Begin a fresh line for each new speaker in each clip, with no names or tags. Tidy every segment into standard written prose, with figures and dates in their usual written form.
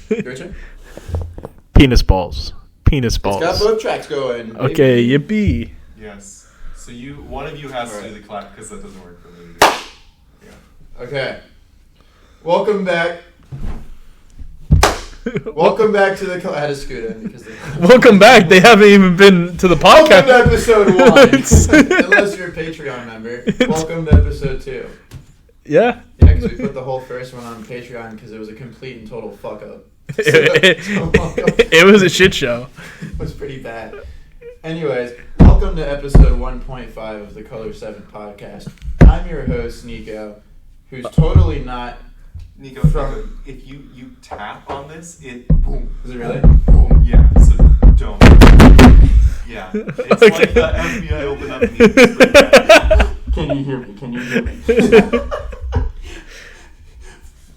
Your turn.
Penis balls. Penis balls.
It's got both tracks going. Baby.
Okay, yippee.
Yes. So one of you has to do the clap because that doesn't work for me. Yeah.
Okay. Welcome back. Welcome back to the. I had to scoot in because.
Welcome back. They haven't even been to the podcast.
Welcome to episode 1. Unless you're a Patreon member. Welcome to episode 2.
Yeah.
Yeah, because we put the whole first one on Patreon because it was a complete and total fuck up.
It was a shit show.
It was pretty bad. Anyways, welcome to episode 1.5 of the Color 7 podcast. I'm your host, Nico, who's totally not...
Nico, if you tap on this, it boom.
Is it really?
Boom. Yeah, so don't. Yeah. It's okay. Like the FBI open up and
Can you hear me? Can you hear me?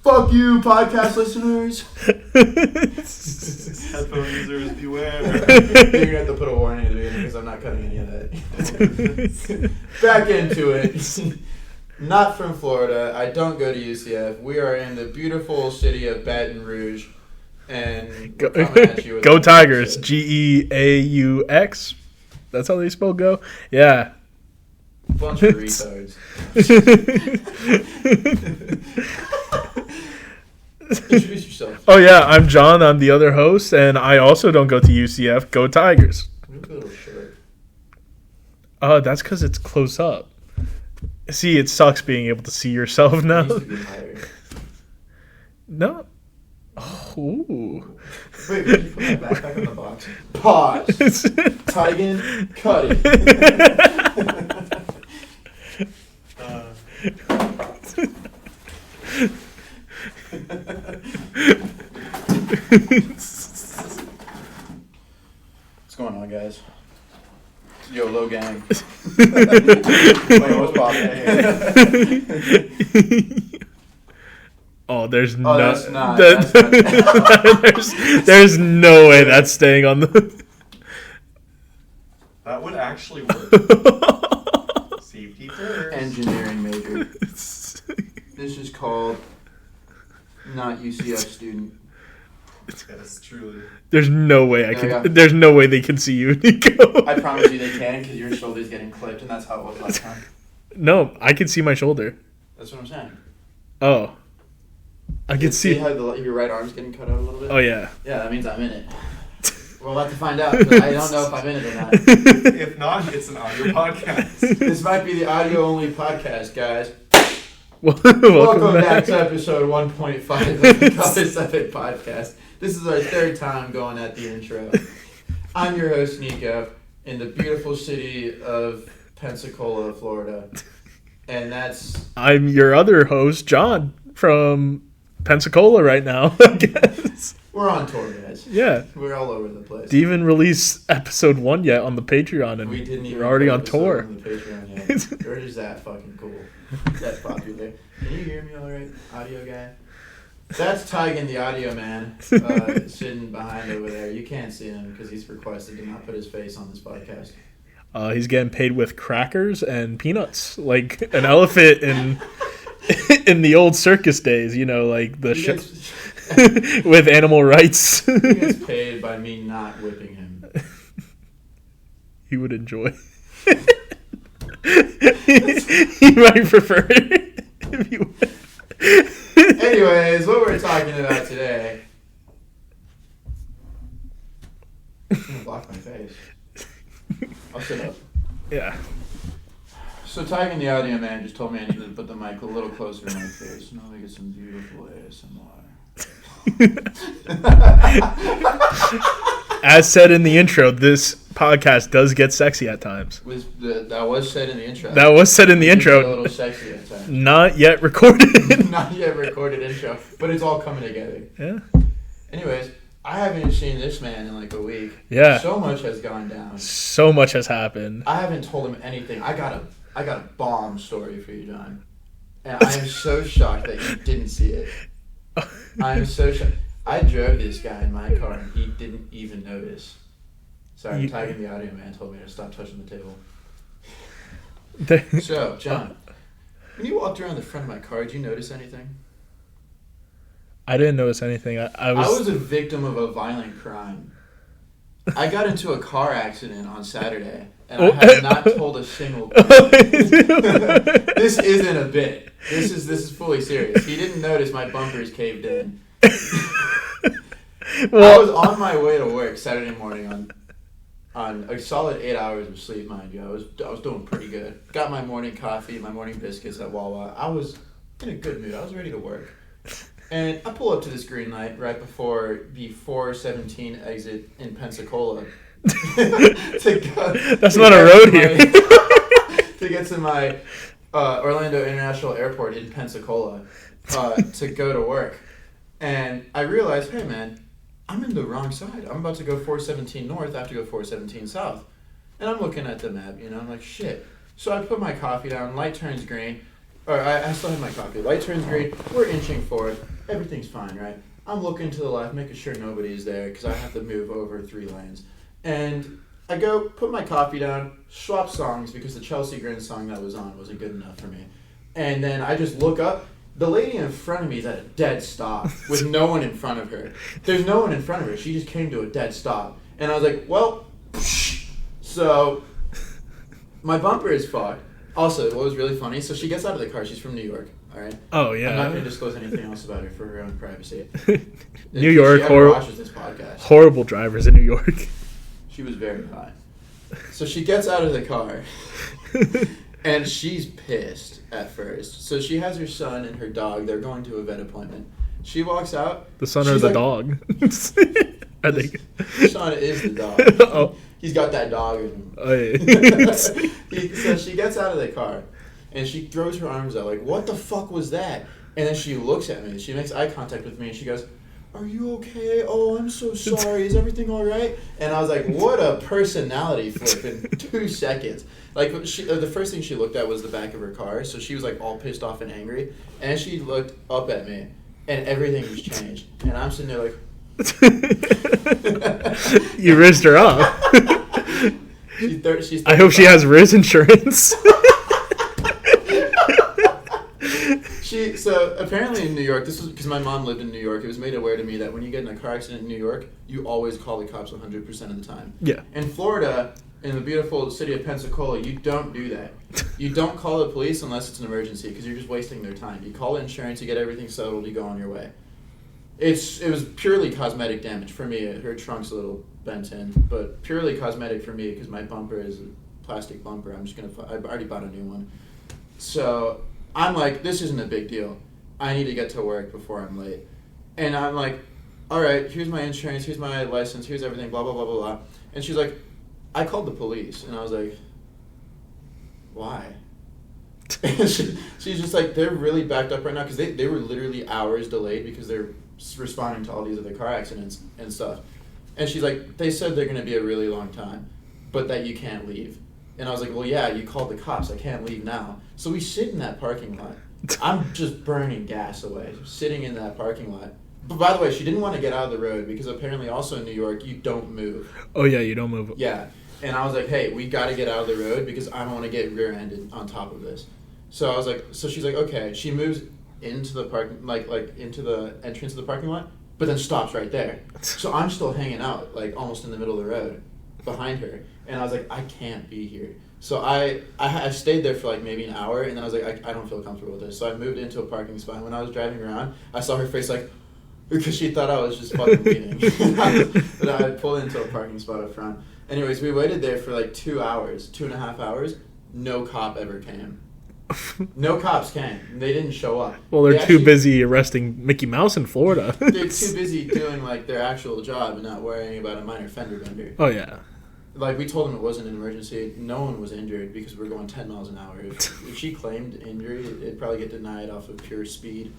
Fuck you, podcast listeners.
Headphone users, beware.
You're going to have to put a warning at the beginning because I'm not cutting any of that. Back into it. Not from Florida. I don't go to UCF. We are in the beautiful city of Baton Rouge. And
Go Tigers. Geaux. That's how they spell go? Yeah.
Bunch of retards. Introduce yourself.
Oh, yeah. I'm John. I'm the other host. And I also don't go to UCF. Go Tigers.
Look at a little shirt.
That's because it's close up. See, it sucks being able to see yourself now.
It needs to be higher.
No. Oh.
Wait, can you put my backpack in the box? Pause. Tigan, cut it. What's going on, guys? Yo, low gang.
Oh, there's no.
Oh, that's not. That's not.
there's no way that's staying on the.
That would actually work. Safety first.
Engineering major. This is called not UCF student.
Yes, truly.
There's no way I can. There's no way they can see you, Nico.
I promise you they can because your shoulder's getting clipped, and that's how it was last time.
No, I can see my shoulder.
That's what I'm saying.
Oh. I can see
how your right arm's getting cut out a little bit?
Oh, yeah.
Yeah, that means I'm in it. We'll have to find out, because I don't know if I'm in it or not.
If not, it's an audio podcast.
This might be the audio-only podcast, guys.
Welcome
back to episode 1.5 of the Color 7 podcast. This is our third time going at the intro. I'm your host, Nico, in the beautiful city of Pensacola, Florida. And that's...
I'm your other host, John, from Pensacola right now, I guess.
We're on tour, guys.
Yeah.
We're all over the place.
Didn't even release episode 1 yet on the Patreon, and
we didn't even
we're already on tour.
On the Patreon yet. We're just that fucking cool. That's popular. Can you hear me all right, audio guy? That's Tigan, the audio man, sitting behind over there. You can't see him because he's requested to not put his face on this podcast.
He's getting paid with crackers and peanuts, like an elephant in the old circus days, you know, like the with animal rights.
He gets paid by me not whipping him.
He would enjoy. He might prefer it if you would.
Anyways, what we're talking about today. I'm gonna block my face. I'll sit up.
Yeah.
So Tigan, the audio man, just told me I needed to put the mic a little closer to my face. Now we get some beautiful ASMR.
As said in the intro, this podcast does get sexy at times.
That was said in the intro.
That was said in the intro.
A little sexy at times.
Not yet recorded.
Not yet recorded intro, but it's all coming together.
Yeah.
Anyways, I haven't seen this man in like a week.
Yeah.
So much has gone down.
So much has happened.
I haven't told him anything. I got a bomb story for you, John. And I am so shocked that you didn't see it. I am so shocked. I drove this guy in my car and he didn't even notice. Sorry, Tigan, the audio man, told me to stop touching the table. So, John, when you walked around the front of my car, did you notice anything?
I didn't notice anything. I
was a victim of a violent crime. I got into a car accident on Saturday, and I have not told a single person. This isn't a bit. This is fully serious. He didn't notice my bumpers caved in. I was on my way to work Saturday morning on a solid 8 hours of sleep, mind you. I was doing pretty good. Got my morning coffee, my morning biscuits at Wawa. I was in a good mood. I was ready to work. And I pull up to this green light right before the 417 exit in Pensacola.
That's not a road here.
To get to my Orlando International Airport in Pensacola to go to work. And I realized, hey man, I'm in the wrong side. I'm about to go 417 north. I have to go 417 south. And I'm looking at the map, I'm like, shit. So I put my coffee down, light turns green. Or I still have my coffee. Light turns green. We're inching forward. Everything's fine, right? I'm looking to the left, making sure nobody's there because I have to move over 3 lanes. And I go, put my coffee down, swap songs because the Chelsea Grin song that was on wasn't good enough for me. And then I just look up. The lady in front of me is at a dead stop with no one in front of her. There's no one in front of her. She just came to a dead stop. And I was like, well, so my bumper is fucked. Also, what was really funny, so she gets out of the car. She's from New York, all right?
Oh, yeah.
I'm not going to disclose anything else about her for her own privacy.
New York,
watches this podcast.
Horrible drivers in New York.
She was very high. So she gets out of the car, and she's pissed at first. So she has her son and her dog. They're going to a vet appointment. She walks out.
The son or the dog? I think.
The son is the dog.
Oh.
He's got that dog in him.
Oh, yeah.
So she gets out of the car, and she throws her arms out like, what the fuck was that? And then she looks at me. She makes eye contact with me, and she goes, are you okay? Oh, I'm so sorry. Is everything all right? And I was like, what a personality flip in 2 seconds. Like, the first thing she looked at was the back of her car, so she was like all pissed off and angry. And she looked up at me, and everything was changed. And I'm sitting there like...
You rizzed her up.
She's
I hope she has Riz insurance.
So apparently in New York, this was because my mom lived in New York, it was made aware to me that when you get in a car accident in New York, you always call the cops 100% of the time.
Yeah.
In Florida, in the beautiful city of Pensacola, you don't do that. You don't call the police unless it's an emergency because you're just wasting their time. You call insurance, you get everything settled, you go on your way. It was purely cosmetic damage for me. Her trunk's a little bent in, but purely cosmetic for me because my bumper is a plastic bumper. I've already bought a new one. So I'm like, this isn't a big deal. I need to get to work before I'm late. And I'm like, all right, here's my insurance, here's my license, here's everything, blah, blah, blah, blah, blah. And she's like, I called the police. And I was like, why? And she's just like, they're really backed up right now because they were literally hours delayed because they're responding to all these other car accidents and stuff. And she's like, they said they're going to be a really long time, but that you can't leave. And I was like, well, yeah, you called the cops. I can't leave now. So we sit in that parking lot. I'm just burning gas away, sitting in that parking lot. But by the way, she didn't want to get out of the road because apparently also in New York, you don't move.
Oh, yeah, you don't move.
Yeah. And I was like, hey, we got to get out of the road because I don't want to get rear-ended on top of this. So I was like, so she's like, okay. She moves into the parking, like into the entrance of the parking lot, but then stops right there. So I'm still hanging out, like almost in the middle of the road behind her. And I was like, I can't be here. So I stayed there for like maybe an hour, and then I was like, I don't feel comfortable with this. So I moved into a parking spot. When I was driving around, I saw her face like, because she thought I was just fucking leaving. But I pulled into a parking spot up front. Anyways, we waited there for like 2 hours, 2.5 hours. No cop ever came. No cops came. They didn't show up.
Well, they're too busy arresting Mickey Mouse in Florida.
They're too busy doing like their actual job and not worrying about a minor fender bender.
Oh, yeah.
Like, we told them it wasn't an emergency. No one was injured because we're going 10 miles an hour. If she claimed injury, it'd probably get denied off of pure speed.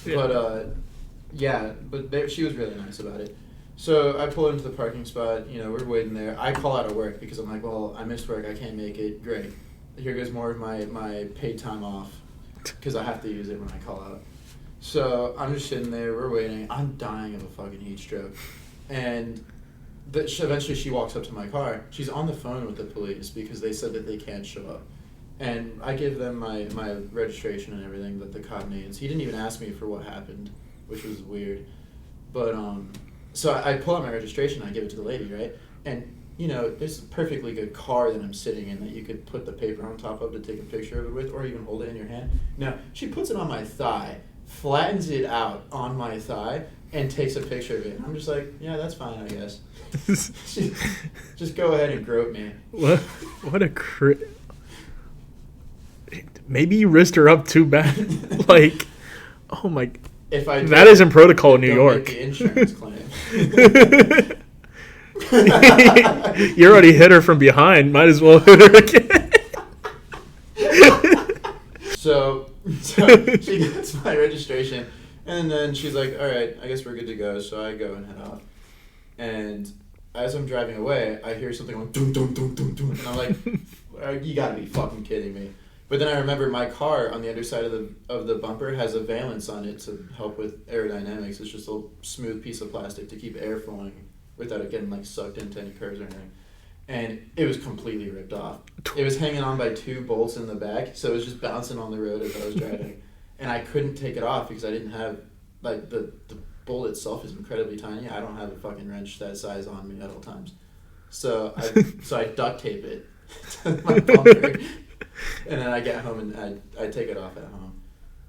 Yeah. But she was really nice about it. So I pull into the parking spot. We're waiting there. I call out of work because I'm like, well, I missed work. I can't make it. Great. Here goes more of my paid time off because I have to use it when I call out. So I'm just sitting there. We're waiting. I'm dying of a fucking heat stroke. And eventually she walks up to my car. She's on the phone with the police because they said that they can't show up. And I give them my registration and everything that the cop needs. He didn't even ask me for what happened. which was weird. But so I pull out my registration, I give it to the lady, right? And you know, there's a perfectly good car that I'm sitting in that you could put the paper on top of to take a picture of it with, or even hold it in your hand. Now, she puts it on my thigh, flattens it out on my thigh, and takes a picture of it. And I'm just like, yeah, that's fine, I guess. Just go ahead and grope me.
What a maybe you risked her up too bad. Like, oh my.
If I
that isn't protocol in New York.
Make the insurance claim.
You already hit her from behind. Might as well hit her again.
So she gets my registration, and then she's like, all right, I guess we're good to go. So I go and head off. And as I'm driving away, I hear something going, dum, dum, dum, dum, dum. And I'm like, you gotta be fucking kidding me. But then I remember my car on the underside of the bumper has a valance on it to help with aerodynamics. It's just a smooth piece of plastic to keep air flowing without it getting like sucked into any curves or anything. And it was completely ripped off. It was hanging on by 2 bolts in the back, so it was just bouncing on the road as I was driving. And I couldn't take it off because I didn't have, like, the bolt itself is incredibly tiny. I don't have a fucking wrench that size on me at all times. So I duct tape it to my bumper. And then I get home and I take it off at home.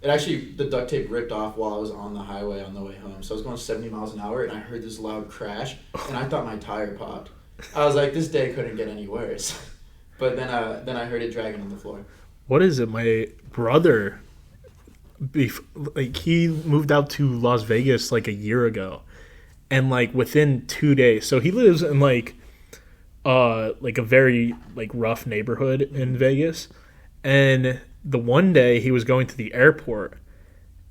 It actually, the duct tape ripped off while I was on the highway on the way home. So I was going 70 miles an hour and I heard this loud crash and I thought my tire popped. I was like, this day couldn't get any worse. But then I heard it dragging on the floor.
What is it? My brother, like, he moved out to Las Vegas like a year ago. And like within 2 days, so he lives in like a very like rough neighborhood in Vegas. And the one day he was going to the airport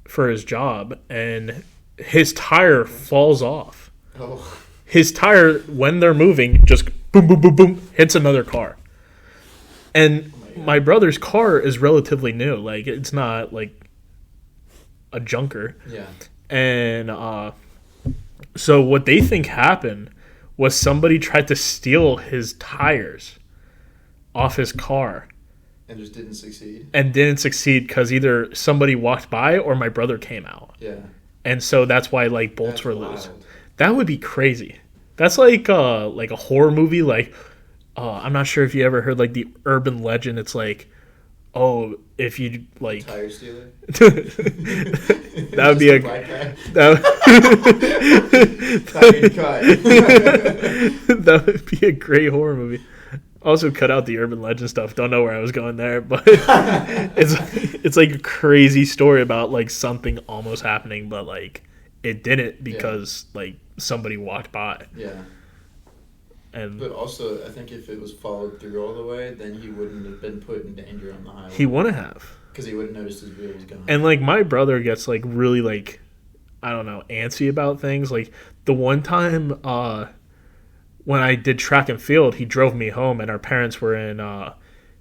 for his job and his tire falls off.
Oh.
His tire, when they're moving, just boom, boom, boom, boom, hits another car. And my brother's car is relatively new. Like, it's not like a junker.
Yeah.
And so what they think happened was somebody tried to steal his tires off his car.
And just didn't succeed?
And didn't succeed because either somebody walked by or my brother came out.
Yeah.
And so that's why, like, bolts
That's
were
wild.
loose. That would be crazy. That's like a horror movie. Like, I'm not sure if you ever heard, like, the urban legend. It's like, oh, if you, like...
Tire stealer?
That would be a...
Black guy?
That,
cut.
that would be a great horror movie. Also cut out the urban legend stuff. Don't know where I was going there, but it's like a crazy story about like something almost happening, but like it didn't because like somebody walked by.
Yeah.
And
but also, I think if it was followed through all the way, then he wouldn't have been put in danger on the highway.
He wouldn't have.
Because he wouldn't notice his wheel was gone.
And like my brother gets like really like, I don't know, antsy about things. Like the one time when I did track and field, he drove me home, and our parents were in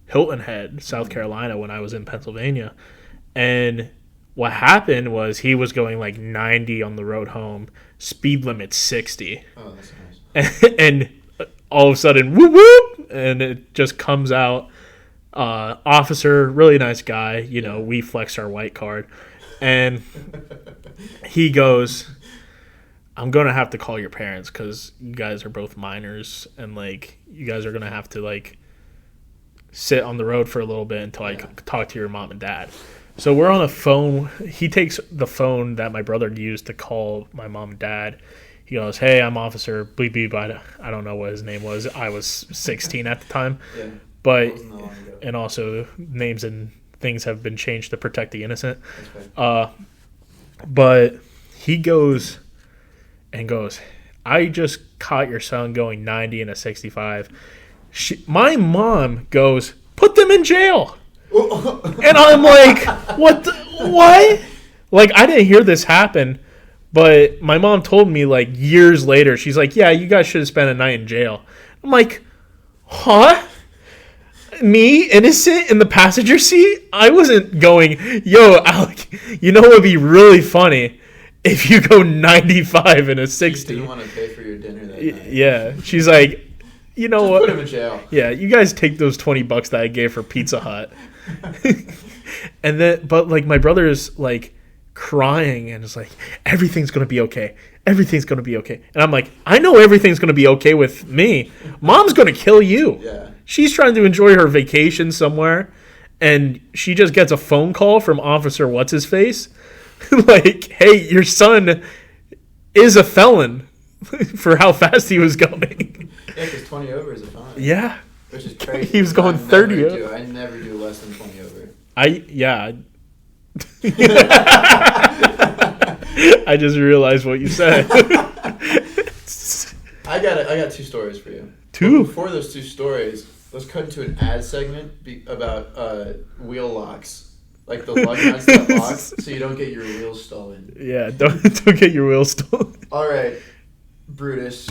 Hilton Head, South Carolina, when I was in Pennsylvania. And what happened was he was going like 90 on the road home, speed limit 60.
Oh, that's nice.
And all of a sudden, whoop, whoop, and it just comes out. Officer, really nice guy, you know, we flexed our white card. And he goes... I'm going to have to call your parents because you guys are both minors and, like, you guys are going to have to, like, sit on the road for a little bit until I talk to your mom and dad. So we're on a phone. He takes the phone that my brother used to call my mom and dad. He goes, hey, I'm Officer Bleep Beep. I don't know what his name was. I was 16 at the time.
Yeah.
But, and also names and things have been changed to protect the innocent. But he goes... and goes, I just caught your son going 90 in a 65. My mom goes, put them in jail. And I'm like, what? Like, I didn't hear this happen, but my mom told me, like, years later, she's like, yeah, you guys should have spent a night in jail. I'm like, huh? Me, innocent, in the passenger seat? I wasn't going, yo, Alec, you know what would be really funny? If you go 95 in a 60.
You didn't want to pay for your dinner that night.
Yeah. She's like, you know
Just
what?
Put him in jail.
Yeah, you guys take those $20 that I gave for Pizza Hut. And then, but like my brother is like crying and it's like, everything's going to be okay. Everything's going to be okay. And I'm like, I know everything's going to be okay with me. Mom's going to kill you.
Yeah.
She's trying to enjoy her vacation somewhere, and she just gets a phone call from Officer What's-His-Face. Like, hey, your son is a felon for how fast he was going.
Yeah, because 20 over is a fine.
Yeah.
Which is crazy.
He was going 30 over.
I never do less than 20 over.
I just realized what you said.
I got 2 stories for you.
2?
But before those 2 stories, let's cut into an ad segment about wheel locks. Like the lug nuts that lock, so you don't get your wheels stolen.
Yeah, don't get your wheels stolen.
All right, Brutus,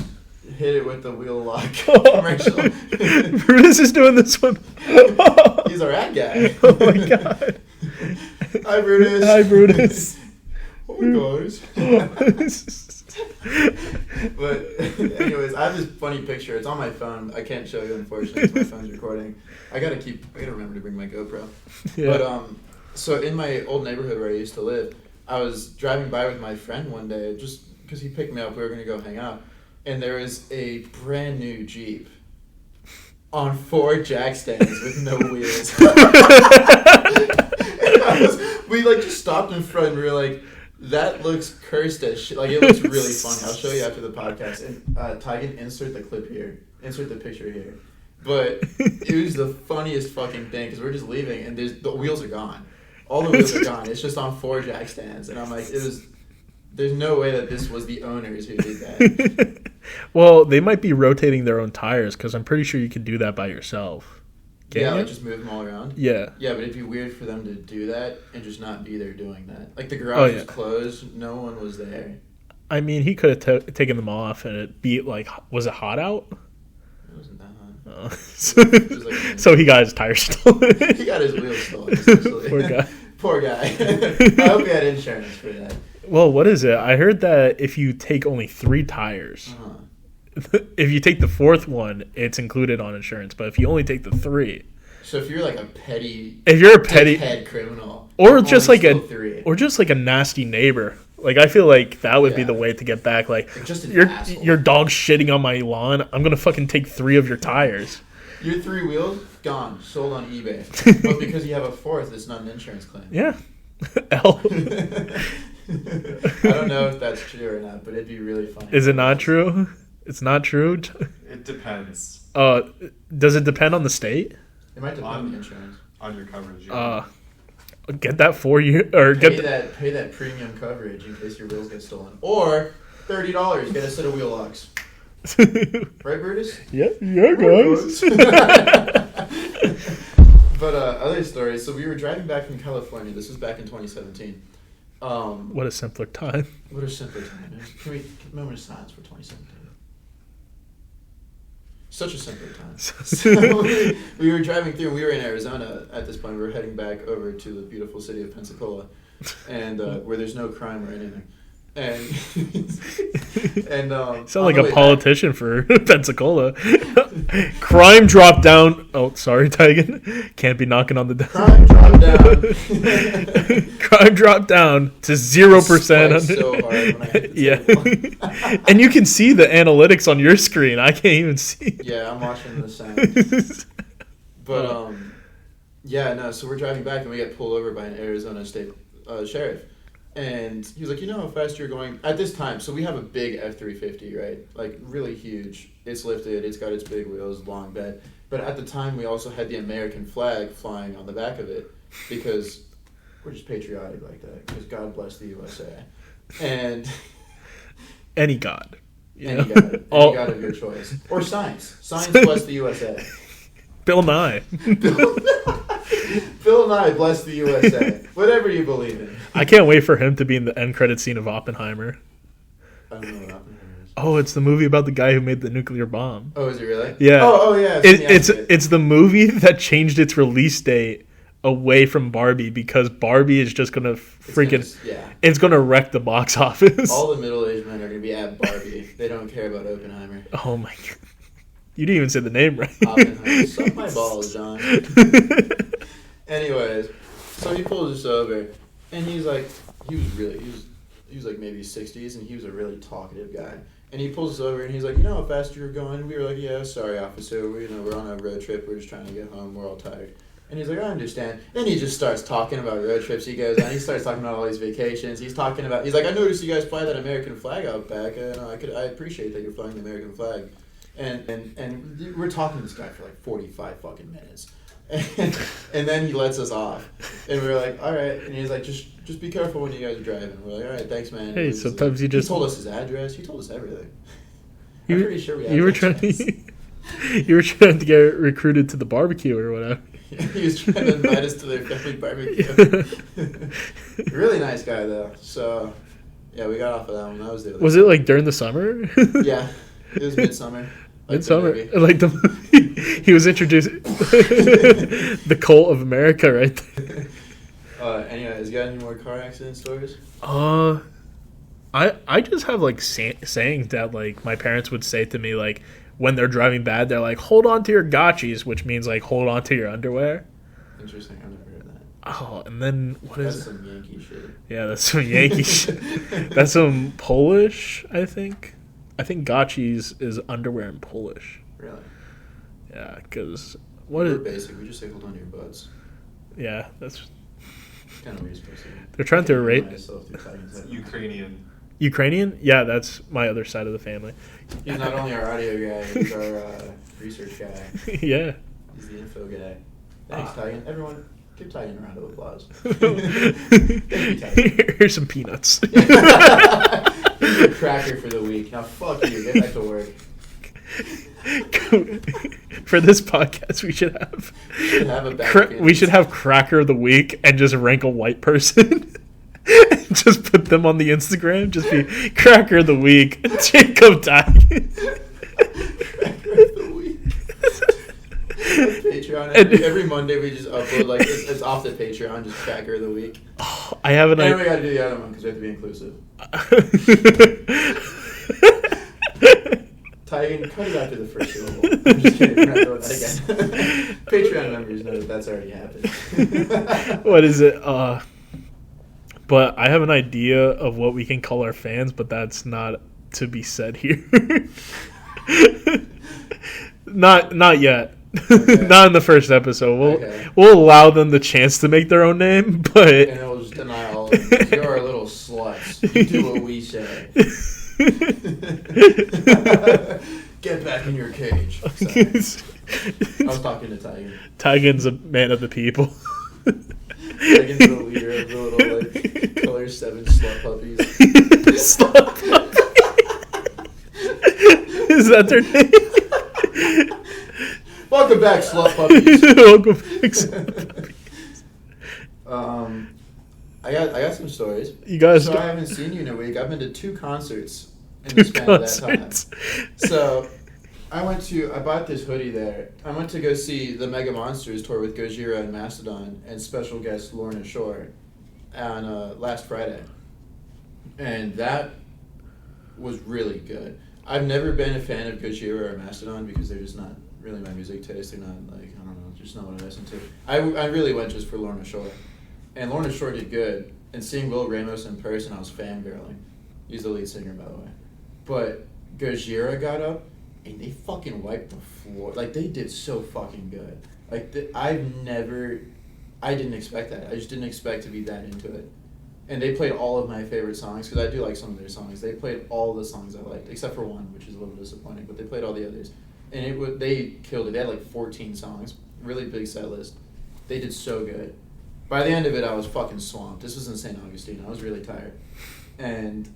hit it with the wheel lock commercial.
Brutus is doing this one.
He's our ad guy.
Oh my god.
Hi, Brutus.
Hi, Brutus.
Oh, guys. But anyways, I have this funny picture. It's on my phone. I can't show you, unfortunately, because my phone's recording. I gotta remember to bring my GoPro.
Yeah.
But so in my old neighborhood where I used to live, I was driving by with my friend one day, just because he picked me up. We were gonna go hang out, and there was a brand new Jeep on 4 jack stands with no wheels. We like just stopped in front and we were like, that looks cursed as shit. Like, it looks really funny. I'll show you after the podcast. And Tygan, insert the clip here. Insert the picture here. But it was the funniest fucking thing because we're just leaving and the wheels are gone. All the wheels are gone. It's just on 4 jack stands. And I'm like, there's no way that this was the owners who did that.
Well, they might be rotating their own tires because I'm pretty sure you could do that by yourself.
Yeah, like just move them all around.
Yeah.
Yeah, but it'd be weird for them to do that and just not be there doing that. Like, the garage was closed. No one was there.
I mean, he could have taken them off and it'd be like, was it hot out?
It wasn't that hot.
Oh.
Like,
so he got his tires stolen.
He got his wheels stolen, essentially.
Poor guy.
Poor guy. I hope he had insurance for that.
Well, what is it? I heard that if you take only 3 tires, if you take the 4th one, it's included on insurance. But if you only take the 3,
so if you're like a petty,
head
criminal,
or just like a nasty neighbor, like I feel like that would be the way to get back. Like
just
your dog's shitting on my lawn, I'm gonna fucking take 3 of your tires.
Your 3 wheels gone, sold on eBay. But because you have a 4th, it's not an insurance claim.
Yeah. L.
I don't know if that's true or not, but it'd be really funny.
Is it not true? It's not true?
It depends.
Does it depend on the state?
It might depend on the insurance.
On your coverage.
Get that for you, or
pay that premium coverage in case your wheels get stolen. Or $30, get a set of wheel locks. Right, Brutus?
Yeah, guys.
But other stories. So we were driving back from California. This was back in 2017.
What a simpler time.
What a simpler time. Can we moment of silence for 2017? Such a simpler time. So we were driving through, and we were in Arizona at this point. We were heading back over to the beautiful city of Pensacola, and where there's no crime or anything. And
sound like a politician for Pensacola. Crime dropped down. Oh, sorry, Tygan. Can't be knocking on the door.
Crime dropped down.
Crime dropped down to 0%.
So hard when I hit the
table. And you can see the analytics on your screen. I can't even see.
Yeah, I'm watching the sound. But yeah, no. So we're driving back, and we get pulled over by an Arizona state sheriff. And he was like, you know how fast you're going at this time? So we have a big F-350, right? Like, really huge. It's lifted. It's got its big wheels, long bed. But at the time, we also had the American flag flying on the back of it because we're just patriotic like that. Because God bless the USA. And
any God.
Any God of your choice. Or science. Science bless the USA.
Bill Nye.
Bill Nye bless the USA. Whatever you believe in.
I can't wait for him to be in the end credit scene of Oppenheimer.
I don't know what Oppenheimer is.
Oh, it's the movie about the guy who made the nuclear bomb.
Oh, is it really?
Yeah.
Oh yeah.
It's the movie that changed its release date away from Barbie because Barbie is just gonna it's gonna wreck the box office.
All the middle-aged men are gonna be at Barbie. They don't care about Oppenheimer.
Oh my god. You didn't even say the name right.
Oppenheimer. Suck my balls, John. Anyways, so he pulls us over, and he's like, he was like maybe 60s, and he was a really talkative guy. And he pulls us over, and he's like, you know how fast you were going? And we were like, yeah, sorry, officer. We're on a road trip. We're just trying to get home. We're all tired. And he's like, I understand. And he just starts talking about road trips he goes on. He starts talking about all these vacations. He's like, I noticed you guys fly that American flag out back. I appreciate that you're flying the American flag. And we're talking to this guy for like 45 fucking minutes. And then he lets us off. And we're like, all right. And he's like, just be careful when you guys are driving. We're like, all right, thanks, man.
Hey, sometimes he told
us his address. He told us everything. I'm pretty sure we had
you were trying to get recruited to the barbecue or whatever.
He was trying to invite us to their family barbecue. Really nice guy, though. So, yeah, we got off of that one. That was the other
Was it like during the summer?
Yeah. It was midsummer.
Midsummer. Like the movie. He was introduced the cult of America right there.
Anyways, you got any more car accident stories?
I just have like saying that like my parents would say to me like when they're driving bad, they're like, hold on to your gotchis, which means like hold on to your underwear.
Interesting, I've never heard that.
Oh, and then
That's some Yankee shit.
Yeah, that's some Yankee shit. That's some Polish, I think. I think gotchis is underwear in Polish.
Really?
Yeah, because
we're basic. We just say hold on to your butts.
Yeah, that's
kind of what you're supposed to do.
They're trying to rate
Ukrainian.
Ukrainian? Yeah, that's my other side of the family.
He's not only our audio guy, he's our research guy.
Yeah.
He's the info guy. Thanks, Tigan. Everyone, give Tigan a round of applause. Thank you, Tigan.
Here's some peanuts.
Here's a cracker for the week. Now, fuck you. Get back to work.
For this podcast, we should have cracker of the week and just rank a white person. Just put them on the Instagram. Just be cracker of the week. Jacob Tigan.
Cracker of the week. Patreon. Every Monday we just upload like it's off the Patreon. Just cracker of the week.
Oh, I have an idea.
And we got to do the other one because we have to be inclusive. Tigan, cut it after the first syllable. I'm just kidding. We're not doing that again. Patreon members know that that's already happened.
What is it? But I have an idea of what we can call our fans, but that's not to be said here. Not yet. Okay. Not in the first episode. We'll allow them the chance to make their own name, but
and we'll just deny all of them. You're our little sluts. You do what we say. Get back in your cage. Sorry. I was talking to Tigan.
Tigan's a man of the people.
Tigan's the leader of the little like color 7 slut puppies.
Slut puppies. Is that their name?
Welcome back, slut puppies.
Welcome back, slut puppies.
I got some stories.
You guys.
So I haven't seen you in a week. I've been to 2 concerts in the span of that time. So I bought this hoodie there. I went to go see the Mega Monsters tour with Gojira and Mastodon and special guest Lorna Shore on last Friday. And that was really good. I've never been a fan of Gojira or Mastodon because they're just not really my music taste. They're not like, I don't know, just not what I listen to. I really went just for Lorna Shore. And Lorna Shore did good. And seeing Will Ramos in person, I was fangirling. He's the lead singer, by the way. But Gojira got up, and they fucking wiped the floor. Like, they did so fucking good. Like, I didn't expect that. I just didn't expect to be that into it. And they played all of my favorite songs, because I do like some of their songs. They played all the songs I liked, except for one, which is a little disappointing. But they played all the others. And they killed it. They had like 14 songs. Really big set list. They did so good. By the end of it, I was fucking swamped. This was in St. Augustine. I was really tired. And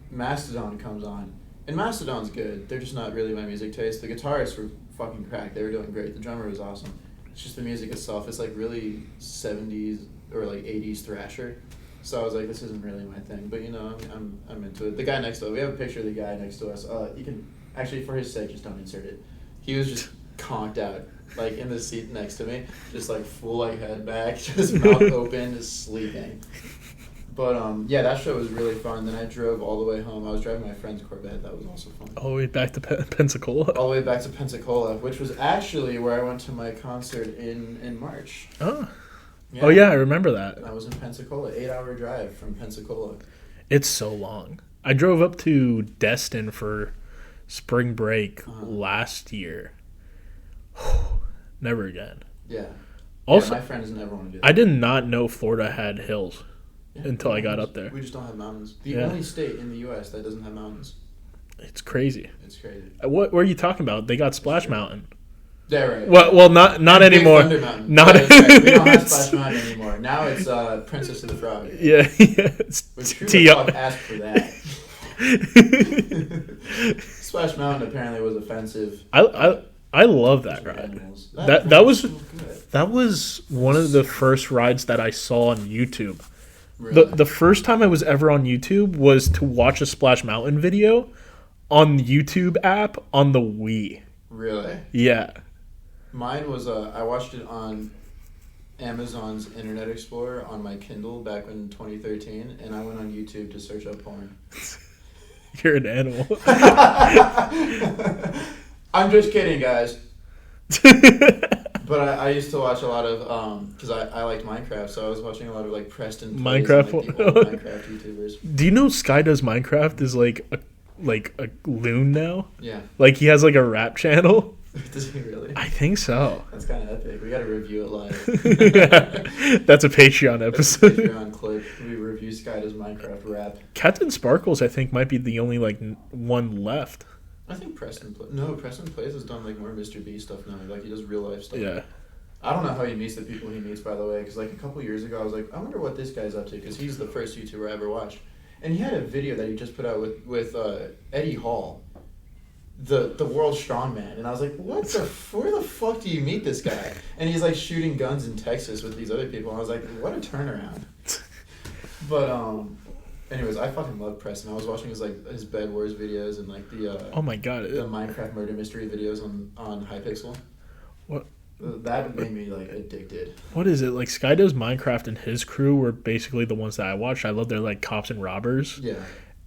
Mastodon comes on. And Mastodon's good. They're just not really my music taste. The guitarists were fucking cracked. They were doing great. The drummer was awesome. It's just the music itself. It's like really 70s or like 80s thrasher. So I was like, this isn't really my thing. But, you know, I'm into it. The guy next to us, we have a picture of the guy next to us. You can, actually, for his sake, just don't insert it. He was just conked out, like in the seat next to me, just like full like head back, just mouth open, just sleeping. But yeah, that show was really fun. Then I drove all the way home. I was driving my friend's Corvette. That was also fun.
All the way back to Pensacola.
All the way back to Pensacola, which was actually where I went to my concert in March.
Oh. Oh yeah, I remember that.
I was in Pensacola, 8-hour drive from Pensacola.
It's so long. I drove up to Destin for spring break last year. Never again.
Yeah.
Also,
my friends never want to do that.
I did not know Florida had hills until I got up there.
We just don't have mountains. The only state in the U.S. that doesn't have mountains.
It's crazy.
It's crazy.
What are you talking about? They got Splash Mountain.
Yeah, right.
Well, not anymore.
Thunder Mountain.
Not
right. We don't have Splash Mountain anymore. Now it's Princess of the Frog.
Yeah.
Which who the fuck asked for that? Splash Mountain apparently was offensive.
I love that ride. That was one of the first rides that I saw on YouTube.
Really?
The first time I was ever on YouTube was to watch a Splash Mountain video on the YouTube app on the Wii.
Really?
Yeah.
Mine was I watched it on Amazon's Internet Explorer on my Kindle back in 2013, and I went on YouTube to search up porn.
You're an animal.
I'm just kidding, guys. But I used to watch a lot of because I liked Minecraft, so I was watching a lot of like Preston Plays
Minecraft,
and, like, the old Minecraft YouTubers.
Do you know Sky Does Minecraft is like a loon now?
Yeah.
Like he has like a rap channel.
Does he really?
I think so.
That's kind of epic. We got to review it live.
That's a Patreon episode.
Patreon clip. We review Sky Does Minecraft rap.
Captain Sparkles, I think, might be the only like one left.
I think Preston Plays has done like more Mr. Beast stuff now. Like he does real life stuff.
Yeah.
I don't know how he meets the people he meets, by the way, because like a couple years ago I was like, I wonder what this guy's up to, because he's the first YouTuber I ever watched, and he had a video that he just put out with Eddie Hall, the world's strongman, and I was like, where the fuck do you meet this guy? And he's like shooting guns in Texas with these other people, and I was like, what a turnaround. But anyways, I fucking love Preston. I was watching his Bed Wars videos and like the
oh my god,
the Minecraft murder mystery videos on Hypixel.
What?
That made me like addicted.
What is it? Like Sky Does Minecraft and his crew were basically the ones that I watched. I love their like cops and robbers.
Yeah.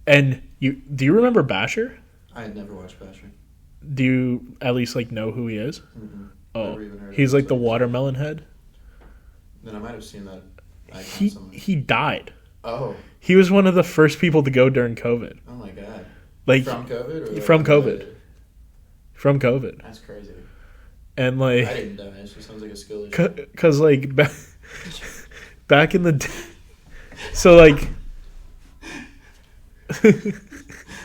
And do you remember Basher?
I had never watched Basher.
Do you at least like know who he is?
Mm-mm.
Oh, he's like the watermelon head.
Then I might have seen that icon somewhere.
He died.
Oh.
He was one of the first people to go during COVID.
Oh my god.
Like
from COVID or
from COVID. From COVID.
That's crazy.
And like
I didn't die. It just sounds like a skill issue.
Cause like back in the day, so like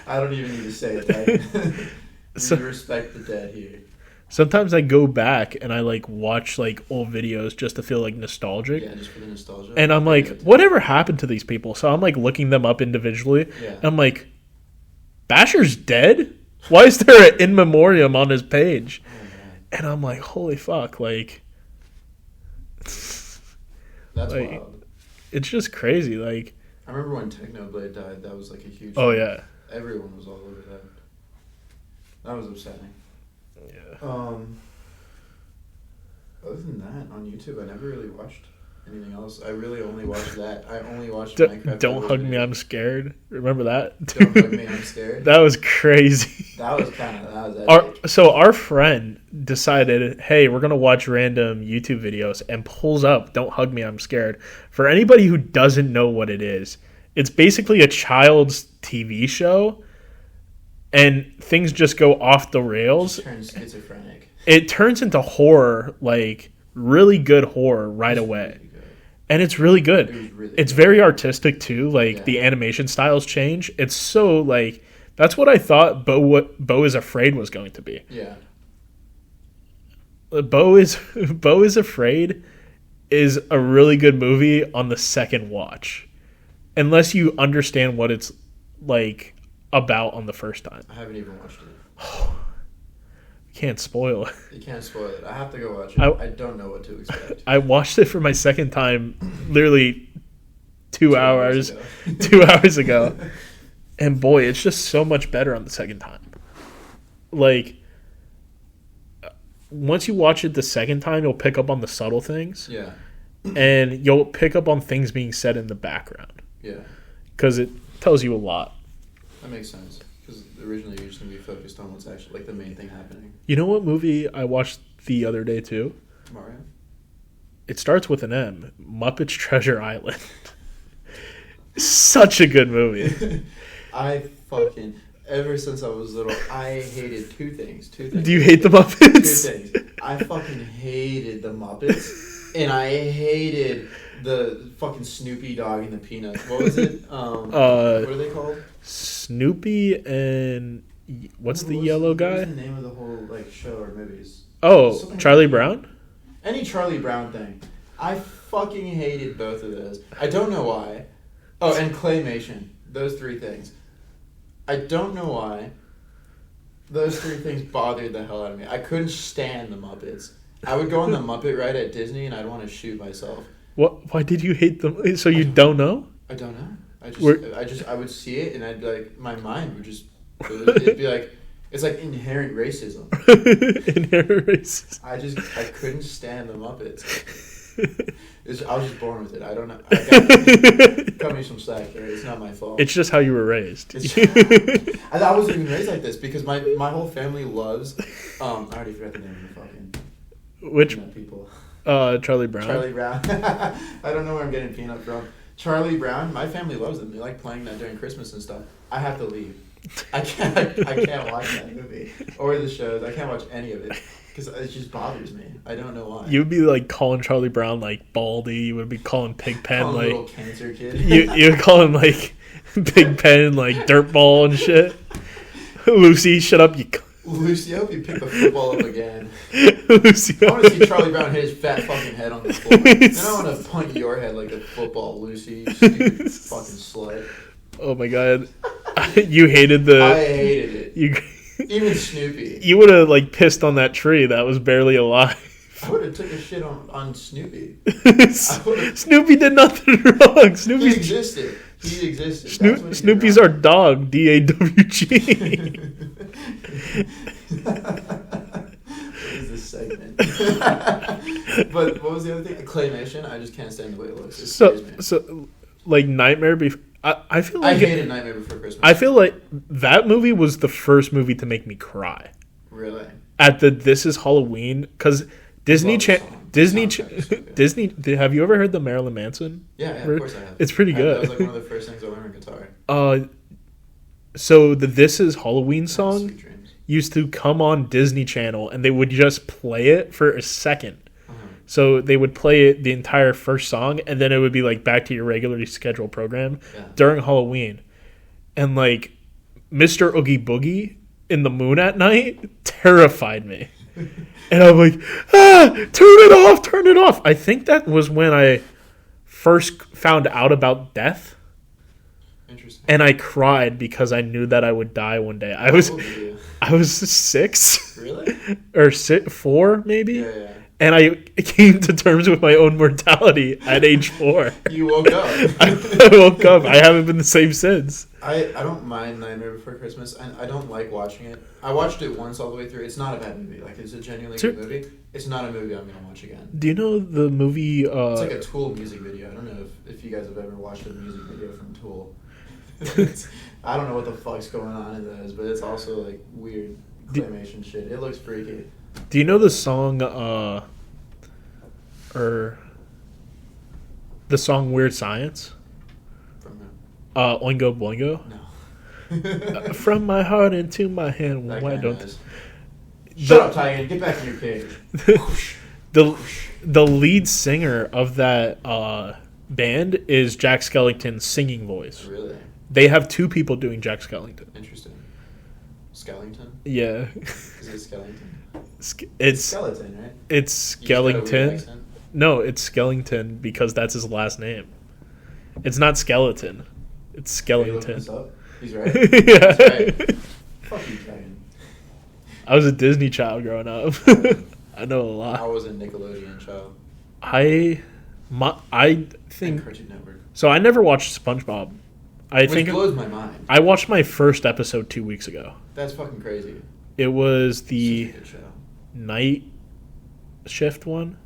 I don't even need to say it. Right?
So,
we respect the dead here.
Sometimes I go back and I like watch like old videos just to feel like nostalgic.
Yeah, just for the nostalgia.
And I'm like, whatever happened to these people? So I'm like looking them up individually.
Yeah.
And I'm like, Basher's dead? Why is there an in memoriam on his page?
Oh,
and I'm like, holy fuck, like
that's
like,
wild.
It's just crazy. Like
I remember when Technoblade died. That was like a huge.
Oh
thing.
yeah.
Everyone was all over that. That was upsetting.
Yeah.
Other than that, on YouTube, I never really watched anything else. I really only watched that. I only watched Minecraft.
Don't hug me, I'm scared. Remember that?
Don't hug me, I'm scared.
That was crazy.
That was epic.
So our friend decided, hey, we're gonna watch random YouTube videos, and pulls up "Don't Hug Me, I'm Scared." For anybody who doesn't know what it is, it's basically a child's TV show, and things just go off the rails.
It turns schizophrenic.
It turns into horror, like really good horror right away. Really and it's really good. It's very artistic too. Like the animation styles change. It's so like that's what I thought Beau is Afraid was going to be.
Yeah.
Beau is Afraid is a really good movie on the second watch, unless you understand what it's like about on the first time.
I haven't even watched it.
Can't spoil it.
You can't spoil it. I have to go watch it. I don't know what to expect.
I watched it for my second time literally 2 hours
2
hours ago. And boy, it's just so much better on the second time. Like once you watch it the second time, you'll pick up on the subtle things.
Yeah.
And you'll pick up on things being said in the background.
Yeah.
Because it tells you a lot.
That makes sense. Because originally you're just going to be focused on what's actually like the main thing happening.
You know what movie I watched the other day too?
Mario?
It starts with an M. Muppets Treasure Island. Such a good movie.
Ever since I was little, I hated two things.
Do you hate the Muppets?
Two things. I fucking hated the Muppets, and I hated the fucking Snoopy dog and the Peanuts. What was it? What are they called?
Snoopy and what's the yellow guy?
What's the name of the whole like show or movies?
Oh,
Something
Charlie
like
Brown?
Any Charlie Brown thing. I fucking hated both of those. I don't know why. Oh, and Claymation. Those three things. I don't know why. Those three things bothered the hell out of me. I couldn't stand the Muppets. I would go on the Muppet ride at Disney and I'd want to shoot myself.
What? Why did you hate them? So you don't know?
I don't know. I would see it and I'd be like, my mind would just, it'd be like, it's like inherent racism.
Inherent racism.
I couldn't stand the Muppets. I was just born with it. I don't know. Cut me some slack here. It's not my fault.
It's just how you were raised.
I wasn't even raised like this because my whole family loves. I already forgot the name of the fucking.
Which
people?
Charlie Brown.
Charlie Brown. I don't know where I'm getting Peanut from. Charlie Brown. My family loves them. They like playing that during Christmas and stuff. I have to leave. I can't watch that movie or the shows. I can't watch any of it. Because it just bothers me. I don't know why.
You would be like calling Charlie Brown like Baldy. You would be calling Pigpen like
little cancer kid.
you would call him like Pigpen like Dirtball and shit. Lucy, shut up, you.
Lucy, I hope you pick the football up again.
Lucy,
I want to see Charlie Brown hit his fat fucking head on the floor. Then I want to punt your head like a football, Lucy. You stupid fucking slut.
Oh my god, you hated the.
I hated it.
You.
Even Snoopy.
You would have like pissed on that tree that was barely alive.
I would have took a shit on Snoopy.
Snoopy did nothing wrong.
He existed.
Snoopy's our dog. DAWG.
What is this segment? But what was the other thing? Claymation. I just can't stand the way it looks. It scares me.
So like Nightmare Before. I feel like
I hated Nightmare Before Christmas.
I feel like that movie was the first movie to make me cry.
Really?
At the This Is Halloween, because Disney. Disney. Have you ever heard the Marilyn Manson?
Yeah, of course I have.
It's pretty good.
That was like one of the first things I learned on guitar.
So the This Is Halloween song used to come on Disney Channel, and they would just play it for a second. So they would play it the entire first song, and then it would be like back to your regularly scheduled program during Halloween. And like Mr. Oogie Boogie in the Moon at Night terrified me. And I'm like, turn it off. I think that was when I first found out about death.
Interesting.
And I cried because I knew that I would die one day. I was 6.
Really?
Or 4 maybe.
Yeah.
And I came to terms with my own mortality at age 4.
You woke up.
I woke up. I haven't been the same since.
I don't mind Nightmare Before Christmas. I don't like watching it. I watched it once all the way through. It's not a bad movie. Like, it's a genuinely good movie. It's not a movie I'm going to watch again.
Do you know the movie...
it's like a Tool music video. I don't know if you guys have ever watched a music video from Tool. I don't know what the fuck's going on in those, but it's also, like, weird claymation shit. It looks freaky.
Do you know the song, the song Weird Science?
From who?
Oingo Boingo?
No.
From my heart into my hand.
That
Why
guy
don't...
knows. Shut up, Tigan. Get back in your cage.
the lead singer of that band is Jack Skellington's singing voice.
Really?
They have 2 people doing Jack Skellington.
Interesting. Skellington?
Yeah.
Is it Skellington?
It's
skeleton, right?
It's
You just got a weird
Skellington.
accent?
No, it's Skellington because that's his last name. It's not skeleton. It's
Are you looking
Skellington.
this up? He's right.
Yeah.
He's right. Fuck you, Tigan.
I was a Disney child growing up. I know a lot.
I was a Nickelodeon child.
I think
And Cartoon Network.
so. I never watched SpongeBob.
Which blows my mind.
I watched my first episode 2 weeks ago.
That's fucking crazy.
It was
Such
the
a good show.
night shift one.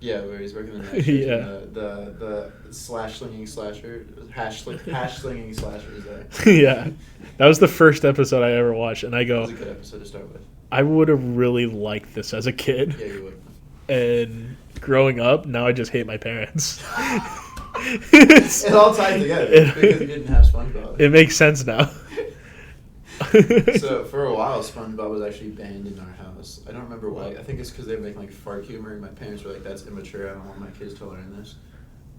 Yeah, where he's working the night shift.
Yeah.
And the slinging slasher, hash slinging slasher is there.
Yeah, that was the first episode I ever watched, and I
That
go,
was a good episode to start with.
I would have really liked this as a kid.
Yeah, you would.
And growing up, now I just hate my parents.
It all ties together because you didn't have SpongeBob.
It makes sense now.
So for a while, SpongeBob was actually banned in our house. I don't remember why. I think it's because they make like fart humor, and my parents were like, "That's immature. I don't want my kids to learn this."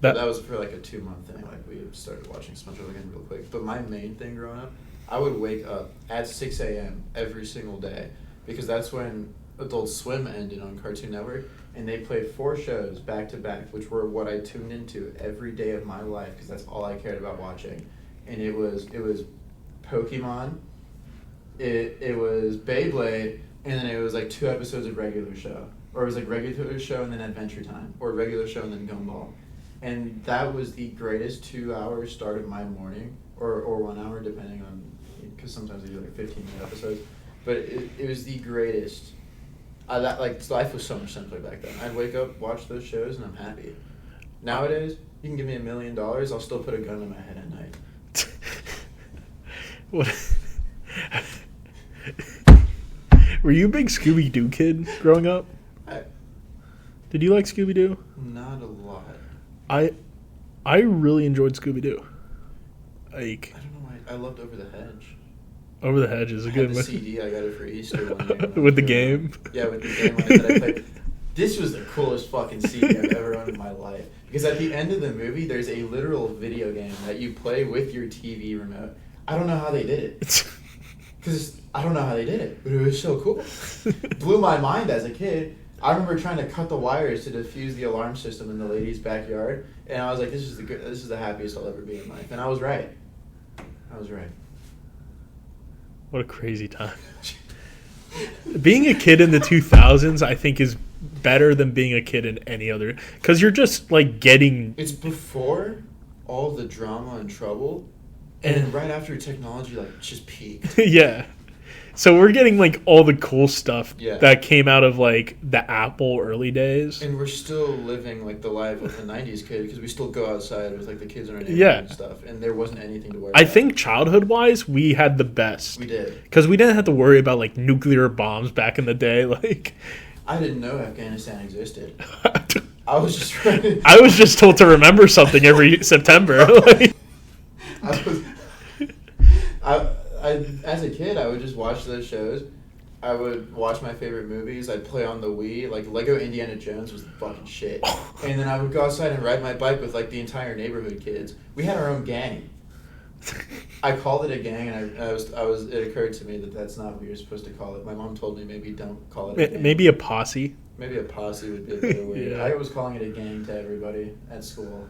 That was for like a 2-month thing. Like we started watching SpongeBob again real quick. But my main thing growing up, I would wake up at 6 a.m. every single day because that's when Adult Swim ended on Cartoon Network, and they played 4 shows back to back, which were what I tuned into every day of my life because that's all I cared about watching. And it was Pokemon, it was Beyblade, and then it was like 2 episodes of regular show, or it was like regular show and then Adventure Time, or regular show and then Gumball, and that was the greatest 2-hour start of my morning, or 1 hour depending on, because sometimes they do like 15-minute episodes, but it was the greatest. Life was so much simpler back then. I'd wake up, watch those shows, and I'm happy. Nowadays, you can give me $1 million, I'll still put a gun in my head at night.
What? Were you a big Scooby-Doo kid growing up? Did you like Scooby-Doo?
Not a lot.
I really enjoyed Scooby-Doo. Like,
I don't know why. I loved Over the Hedge.
Over the Hedge is a good
one. CD, I got it for Easter one year.
With the game?
Yeah, with the game on it that I played. This was the coolest fucking CD I've ever owned in my life. Because at the end of the movie, there's a literal video game that you play with your TV remote. I don't know how they did it. Because I don't know how they did it, but it was so cool. Blew my mind as a kid. I remember trying to cut the wires to defuse the alarm system in the lady's backyard, and I was like, this is the happiest I'll ever be in life. And I was right.
What a crazy time. Being a kid in the 2000s, I think, is better than being a kid in any other, because you're just like getting...
It's before all the drama and trouble, and right after technology like just peaked.
Yeah. So we're getting like all the cool stuff that came out of like the Apple early days.
And we're still living like the life of the 90s kid because we still go outside with like the kids in our neighborhood and stuff, and there wasn't anything to worry about.
I think childhood-wise, we had the best.
We did.
Because we didn't have to worry about like nuclear bombs back in the day. Like,
I didn't know Afghanistan existed. I was just trying
I was just told to remember something every September. Like,
as a kid, I would just watch those shows. I would watch my favorite movies. I'd play on the Wii. Like, Lego Indiana Jones was the fucking shit. And then I would go outside and ride my bike with, like, the entire neighborhood kids. We had our own gang. I called it a gang, and it occurred to me that that's not what you're supposed to call it. My mom told me maybe don't call it a gang.
Maybe a posse.
Maybe a posse would be a better word.
Yeah.
I was calling it a gang to everybody at school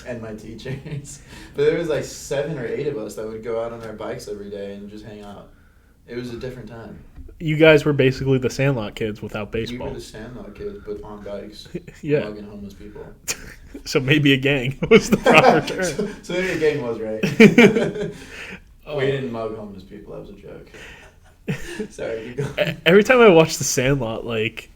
and my teachers. But there was like 7 or 8 of us that would go out on our bikes every day and just hang out. It was a different time.
You guys were basically the Sandlot kids without baseball.
We were the Sandlot kids, but on bikes.
Yeah.
Mugging homeless people.
So maybe a gang was the proper term.
so maybe a gang was right. We didn't mug homeless people. That was a joke. Sorry, keep going.
Every time I watch The Sandlot, like...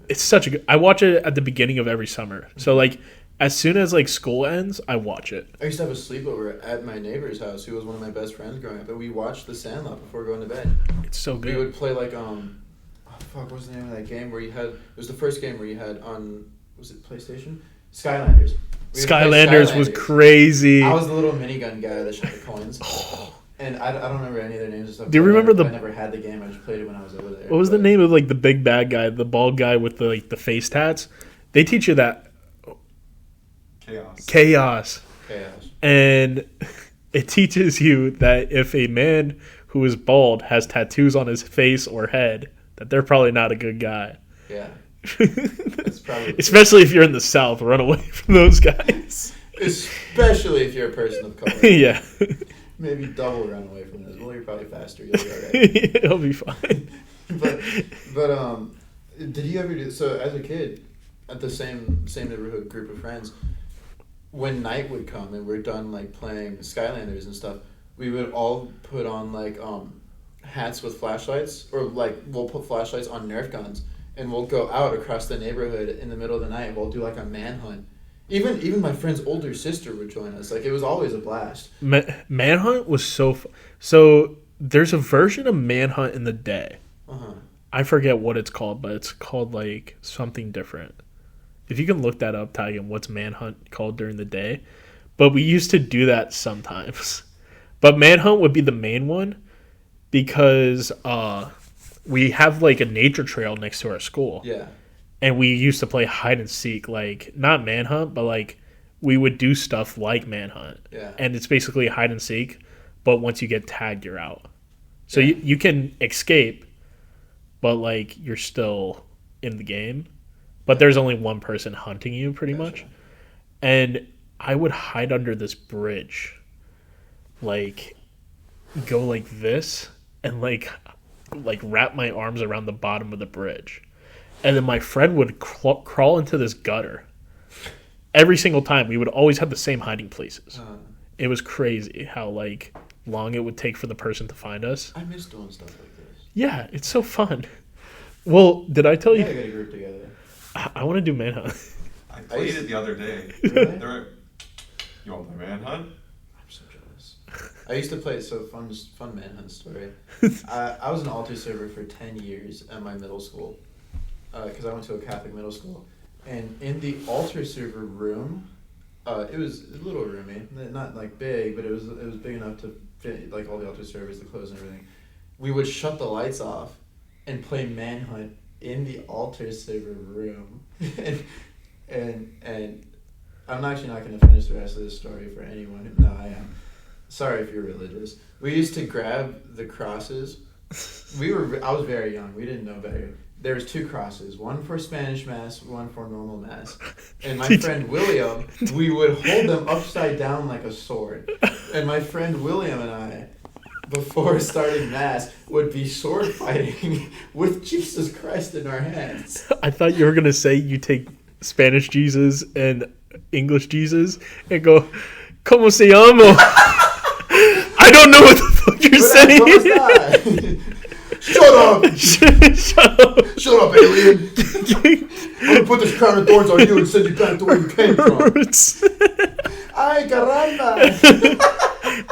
It's such a good... I watch it at the beginning of every summer. So, like, as soon as, like, school ends, I watch it.
I used to have a sleepover at my neighbor's house, who was one of my best friends growing up, and we watched The Sandlot before going to bed.
It's so good.
We would play, like, what was the name of that game where you had... It was the first game where you had on... Was it PlayStation? Skylanders.
Skylanders was crazy.
I was the little minigun guy that shot the coins. And I don't remember any of their names and stuff.
Do you remember
I never had the game. I just played it when I was over there.
What was the name of like the big bad guy, the bald guy with the like the face tats? They teach you that. Chaos. And it teaches you that if a man who is bald has tattoos on his face or head, that they're probably not a good guy.
Yeah. That's probably
especially if you're in the South, run away from those guys.
Especially if you're a person of color.
Yeah.
Maybe double run away from this. Well, you're probably faster. You'll be alright.
It'll be fine.
but did you ever do so as a kid at the same neighborhood group of friends? When night would come and we're done like playing Skylanders and stuff, we would all put on like hats with flashlights, or like we'll put flashlights on Nerf guns, and we'll go out across the neighborhood in the middle of the night. We'll do like a manhunt. Even my friend's older sister would join us. Like, it was always a blast.
Manhunt was so... So, there's a version of Manhunt in the day.
Uh-huh.
I forget what it's called, but it's called like something different. If you can look that up, tag him, what's Manhunt called during the day? But we used to do that sometimes. But Manhunt would be the main one because we have like a nature trail next to our school.
Yeah.
And we used to play hide and seek, like not Manhunt, but like we would do stuff like Manhunt.
Yeah.
And it's basically hide and seek, but once you get tagged, you're out. So you can escape, but like you're still in the game. But there's only one person hunting you pretty much. And I would hide under this bridge. Like go like this and like wrap my arms around the bottom of the bridge. And then my friend would crawl into this gutter. Every single time we would always have the same hiding places. It was crazy how like long it would take for the person to find us.
I miss doing stuff like this.
Yeah, it's so fun. Well, did I tell you?
Yeah, get a group together.
I want to do Manhunt.
I played it the other day.
Really?
You want to play Manhunt?
I'm so jealous. I used to play fun Manhunt story. I was an altar server for 10 years at my middle school because I went to a Catholic middle school. And in the altar server room, it was a little roomy, not like big, but it was big enough to fit like all the altar servers, the clothes and everything. We would shut the lights off and play Manhunt in the altar server room. and I'm actually not going to finish the rest of this story for anyone. No, I am. Sorry if you're religious. We used to grab the crosses. I was very young. We didn't know better. There was 2 crosses, one for Spanish Mass, one for normal Mass. And my friend William, we would hold them upside down like a sword. And my friend William and I, before starting Mass, would be sword fighting with Jesus Christ in our hands.
I thought you were going to say you take Spanish Jesus and English Jesus and go, ¿Cómo se llama? I don't know what the fuck you're saying.
Shut up!
Shut up!
Shut up, alien! I'm gonna put this crown of thorns on you and send you back to where you came from. Ay, caramba!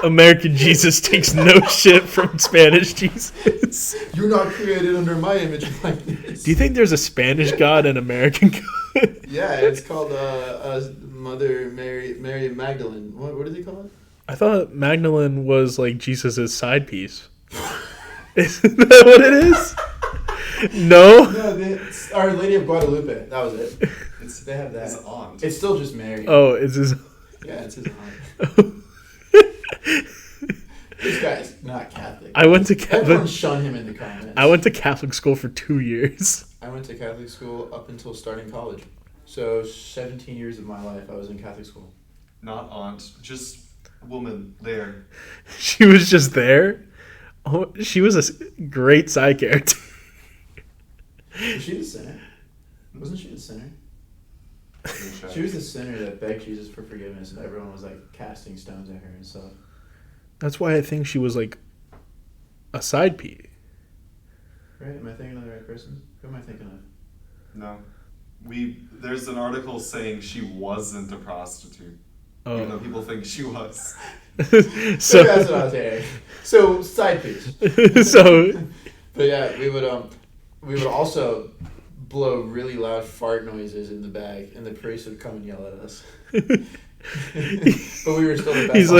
American Jesus takes no shit from Spanish Jesus.
You're not created under my image and likeness.
Do you think there's a Spanish God and American God?
Yeah, it's called Mother Mary Magdalene. What do they call it?
I thought Magdalene was like Jesus' side piece. Isn't that what it is? No?
No, Our Lady of Guadalupe. That was it. They have that.
His aunt.
It's still just Mary.
Oh, it's his...
Yeah, it's his aunt. This guy's not Catholic.
I went to Catholic...
Everyone shun him in the comments.
I went to Catholic school for 2 years.
I went to Catholic school up until starting college. So 17 years of my life I was in Catholic school.
Not aunt, just a woman there.
She was just there? Oh, she was a great side character.
Was she the sinner? Wasn't she the sinner? She was the sinner that begged Jesus for forgiveness, and everyone was like casting stones at her and stuff.
That's why I think she was like a side piece.
Right? Am I thinking of the right person? Who am I thinking of?
No. There's an article saying she wasn't a prostitute.
Oh.
Even though people think she was.
So
that's what I was hearing. So side piece. But yeah, we would also blow really loud fart noises in the bag, and the priest would come and yell at us. But we were still the best.
He's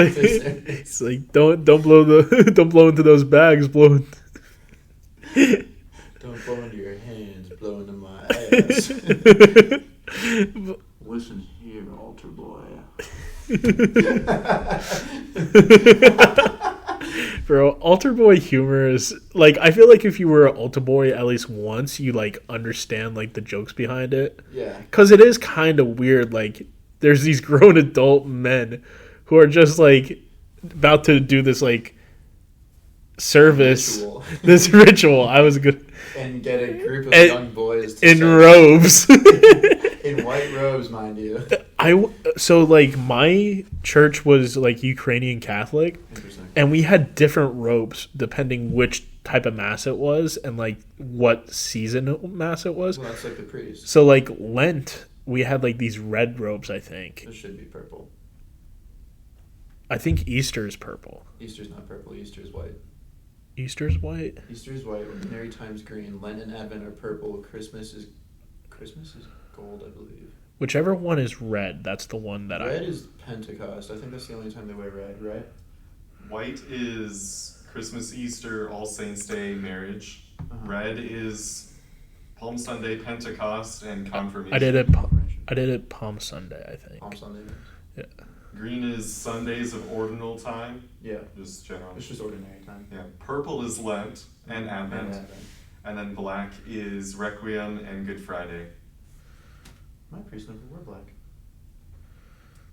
like, don't blow into those bags, blow.
Don't blow into your hands, blow into my ass. Listen here, altar boy.
Bro, altar boy humor is like, I feel like if you were an altar boy at least once, you like understand like the jokes behind it.
Yeah.
Because it is kind of weird. Like, there's these grown adult men who are just like about to do this like service, this ritual. I was good.
And get a group of young boys to
in robes.
In white robes, mind you.
So like my church was like Ukrainian Catholic, and we had different robes depending which type of mass it was and like what season mass it was.
Well, that's like the priest.
So like Lent, we had like these red robes. I think
it should be purple.
I think Easter is purple.
Easter's not purple. Easter's white.
Easter's white.
Easter is white. Ordinary times green. Lent and Advent are purple. Christmas is gold, I believe.
Whichever one is red, that's the one that
Red is Pentecost. I think that's the only time they wear red, right?
White is Christmas, Easter, All Saints' Day, marriage. Red is Palm Sunday, Pentecost, and confirmation.
I did it Palm Sunday, I think.
Palm Sunday.
Yeah.
Green is Sundays of ordinal time.
Yeah.
Just general.
It's just ordinary time.
Yeah. Purple is Lent and Advent. And then black is Requiem and Good Friday.
My priest never wore black.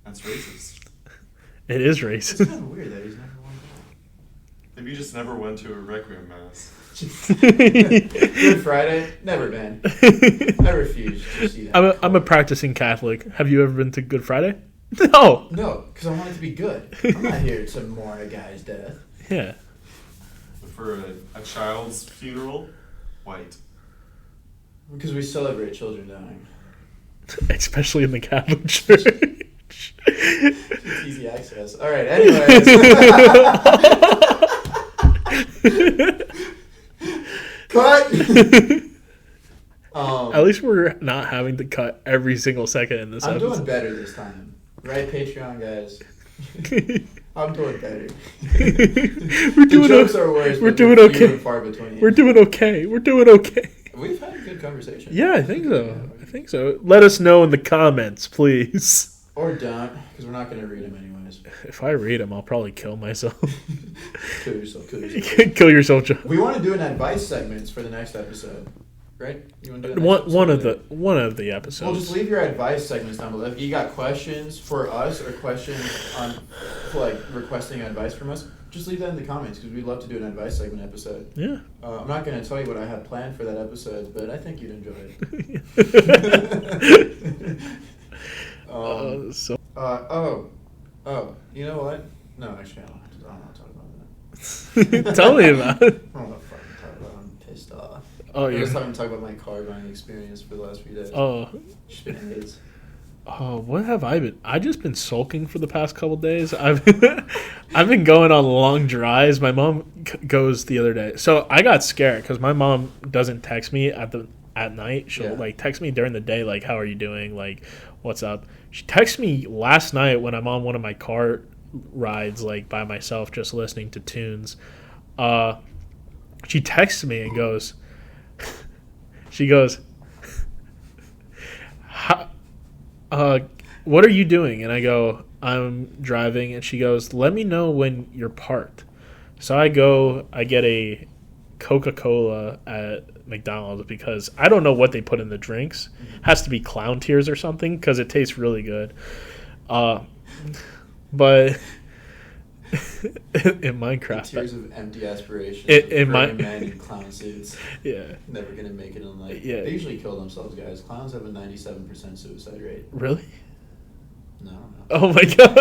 That's racist.
It is
It's
racist.
kind of weird that he's never worn black.
Maybe you just never went to a Requiem mass.
Good Friday? Never been. I refuse to see that.
I'm a practicing Catholic. Have you ever been to Good Friday? No.
No, because I want it to be good. I'm not here to mourn a guy's death.
Yeah.
For a child's funeral, white.
Because we celebrate children dying.
Especially in the Catholic Church.
It's easy access. All right, anyways. Cut!
At least we're not having to cut every single second in this
I'm
episode.
doing better this time. Right, Patreon guys? I'm doing better.
We're
The
doing
jokes are worse,
We're
but
doing
they're
okay.
few and far between.
We're doing okay. We're doing okay.
We've had a good conversation.
Yeah, I think so. Let us know in the comments, please.
Or don't, because we're not going to read them anyways.
If I read them, I'll probably kill myself.
Kill yourself, kill yourself.
Kill yourself, John.
We want to do an advice segments for the next episode, right? You want to do
One of the episodes.
Well, just leave your advice segments down below. If you got questions for us or questions on like requesting advice from us, just leave that in the comments because we'd love to do an advice segment episode.
Yeah.
I'm not going to tell you what I have planned for that episode, but I think you'd enjoy it. You know what? No, actually, I don't want to talk about that.
Tell me about it.
I don't want to fucking talk about it. I'm pissed off.
Oh,
I
yeah.
was talking about my car buying experience for the last few days.
Oh.
Shit hates.
Oh, what have I been? I've just been sulking for the past couple days. I've been going on long drives. My mom goes the other day, so I got scared because my mom doesn't text me at night. She'll like text me during the day, like "How are you doing?" Like "What's up?" She texted me last night when I'm on one of my car rides, like by myself, just listening to tunes. She texts me and goes, she goes, what are you doing? And I go, I'm driving. And she goes, let me know when you're parked. So I go, I get a Coca-Cola at McDonald's because I don't know what they put in the drinks. It has to be Clown Tears or something because it tastes really good. But in Minecraft,
Tears of empty aspiration.
In
men in clown suits.
Yeah.
Never gonna make it in life.
Yeah.
They usually kill themselves, guys. Clowns have a 97% suicide rate.
Really?
No.
Oh my god!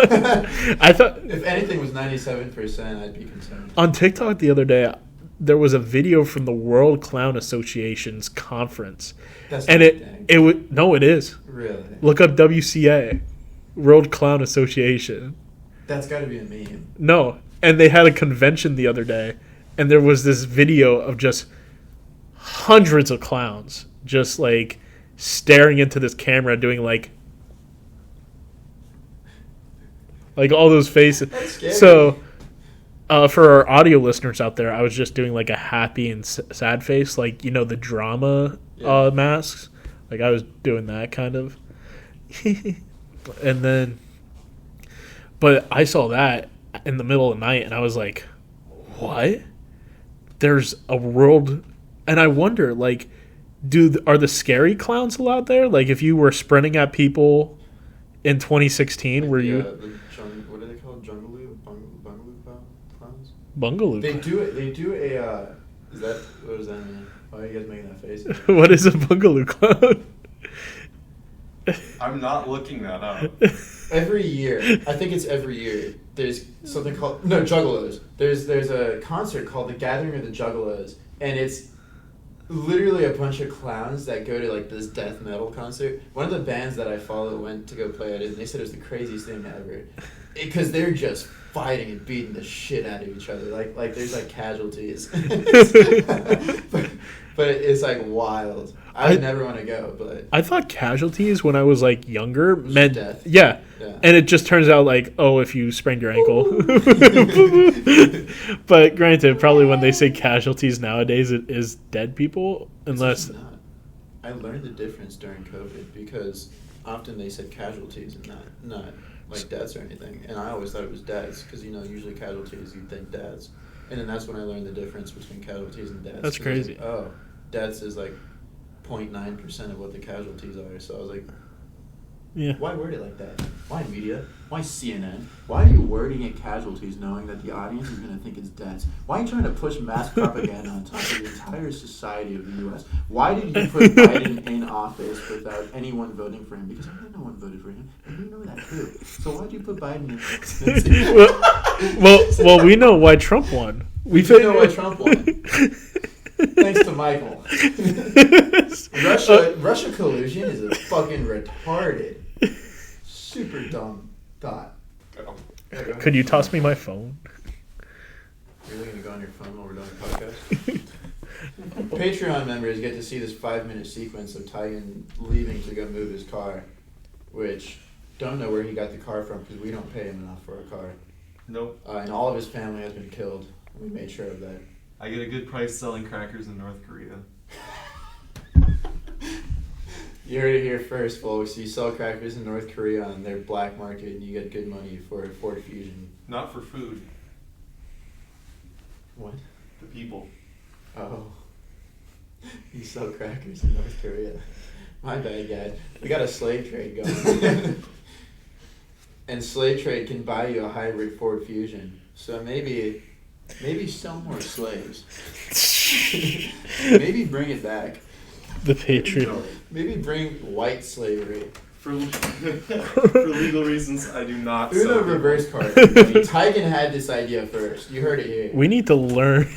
I thought
if anything was 97%, I'd be concerned.
On TikTok the other day, there was a video from the World Clown Association's conference,
That's
and
not
it would no, it is.
Really?
Look up WCA, World Clown Association.
That's got to be a meme.
No, and they had a convention the other day, and there was this video of just hundreds of clowns just like staring into this camera, doing like all those faces.
That's scary.
So, for our audio listeners out there, I was just doing like a happy and sad face, like the drama masks. Like I was doing that kind of, and then. But I saw that in the middle of the night, and I was like, what? There's a world... And I wonder, like, are the scary clowns allowed there? Like, if you were sprinting at people in 2016, were you...
what are they called? Jungaloo? Bungaloo clowns?
Bungaloo.
They do a... What does that mean? Why are you guys making that face?
What is a Bungaloo clown?
I'm not looking that up.
Every year, I think it's every year, there's something called... No, Juggalos. There's a concert called The Gathering of the Juggalos, and it's literally a bunch of clowns that go to like this death metal concert. One of the bands that I follow went to go play at it, and they said it was the craziest thing ever, because they're just fighting and beating the shit out of each other. Like there's like casualties, but it's like wild. I never want to go, but
I thought casualties when I was like younger meant
death.
Yeah. And it just turns out like, oh, if you sprained your ankle. But granted, probably when they say casualties nowadays, it is dead people, unless.
It's not. I learned the difference during COVID because often they said casualties and not like deaths or anything, and I always thought it was deaths because usually casualties you think deaths, and then that's when I learned the difference between casualties and deaths.
That's crazy.
Like, oh, deaths is like 0.9% of what the casualties are. So I was like,
yeah.
Why word it like that? Why media? Why CNN? Why are you wording it casualties knowing that the audience is going to think it's deaths? Why are you trying to push mass propaganda on top of the entire society of the U.S.? Why did you put Biden in office without anyone voting for him? Because I know no one voted for him, and you know that too. So why did you put Biden in office?
well, we know why Trump won.
We know why Trump won. Thanks to Michael. Russia collusion is a fucking retarded, super dumb thought.
Could you toss me my phone?
You're really gonna go on your phone while we're doing the podcast? Patreon members get to see this 5-minute sequence of Tigan leaving to go move his car, which don't know where he got the car from because we don't pay him enough for a car.
Nope.
And all of his family has been killed. We made sure of that.
I get a good price selling crackers in North Korea.
You heard it here first, folks. You sell crackers in North Korea on their black market, and you get good money for Ford Fusion.
Not for food.
What?
The people.
Oh. You sell crackers in North Korea. My bad, guy. We got a slave trade going. And slave trade can buy you a hybrid Ford Fusion. So maybe sell more slaves. Maybe bring it back.
The Patriot.
Maybe bring white slavery.
For legal reasons, I do not.
Uno reverse card. Tigan had this idea first. You heard it here.
We need to learn.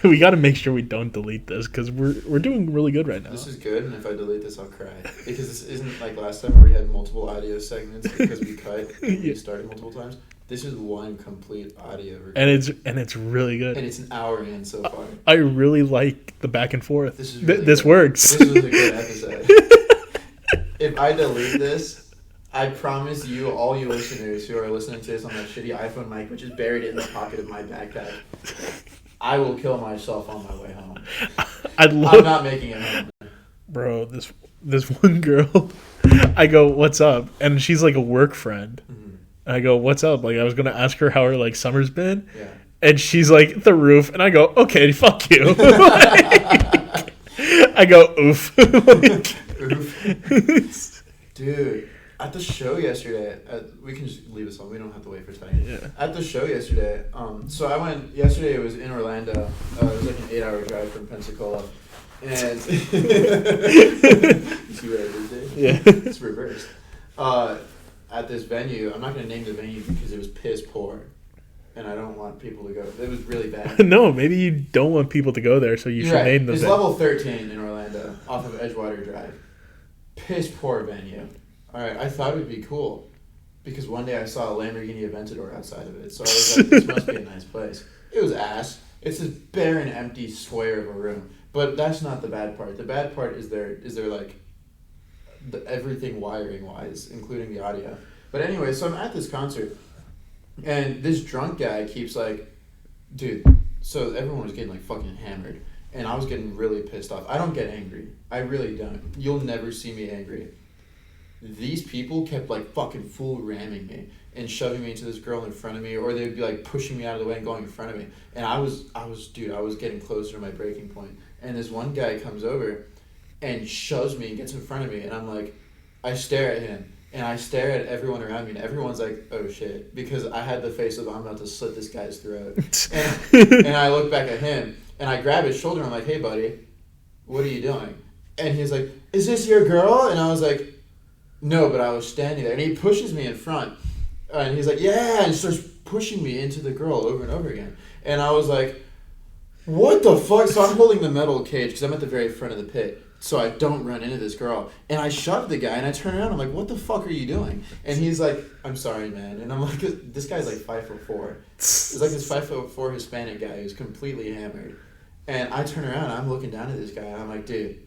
We got to make sure we don't delete this because we're doing really good right now.
This is good, and if I delete this, I'll cry because this isn't like last time where we had multiple audio segments because we cut and we started multiple times. This is one complete audio recording.
And it's really good.
And it's an hour in so far.
I really like the back and forth.
This is really
this works.
This was a good episode. If I delete this, I promise you, all you listeners who are listening to this on that shitty iPhone mic, which is buried in the pocket of my backpack, I will kill myself on my way home. I'm not making it home.
Bro, this one girl, I go, what's up? And she's like a work friend. Mm-hmm. I go, what's up? Like, I was going to ask her how her, like, summer's been. Yeah. And she's like, the roof. And I go, okay, fuck you. I go, oof.
Oof. Dude, at the show yesterday, we can just leave this on. We don't have to wait for time. Yeah. At the show yesterday, so I went, yesterday it was in Orlando. It was like an 8-hour drive from Pensacola. And you see what I did there?
Yeah.
It's reversed. At this venue, I'm not going to name the venue because it was piss poor, and I don't want people to go. It was really bad.
No, maybe you don't want people to go there, so you should name the venue.
It's level 13 in Orlando, off of Edgewater Drive. Piss poor venue. All right, I thought it would be cool because one day I saw a Lamborghini Aventador outside of it, so I was like, this must be a nice place. It was ass. It's this barren, empty square of a room, but that's not the bad part. The bad part is there like everything wiring wise, including the audio. But anyway, so I'm at this concert, and this drunk guy keeps like, dude. So everyone was getting like fucking hammered, and I was getting really pissed off. I don't get angry. I really don't. You'll never see me angry. These people kept like fucking full ramming me and shoving me into this girl in front of me, or they'd be like pushing me out of the way and going in front of me. And I was getting closer to my breaking point. And this one guy comes over and shoves me and gets in front of me, and I'm like, I stare at him, and I stare at everyone around me, and everyone's like, oh shit, because I had the face of I'm about to slit this guy's throat. And I look back at him, and I grab his shoulder, and I'm like, hey buddy, what are you doing? And he's like, is this your girl? And I was like, no, but I was standing there. And he pushes me in front, and he's like, yeah, and starts pushing me into the girl over and over again. And I was like, what the fuck? So I'm holding the metal cage because I'm at the very front of the pit, so I don't run into this girl. And I shove the guy, and I turn around. I'm like, what the fuck are you doing? And he's like, I'm sorry, man. And I'm like, this guy's like 5'4". It's like this 5'4" Hispanic guy who's completely hammered. And I turn around, and I'm looking down at this guy, and I'm like, dude,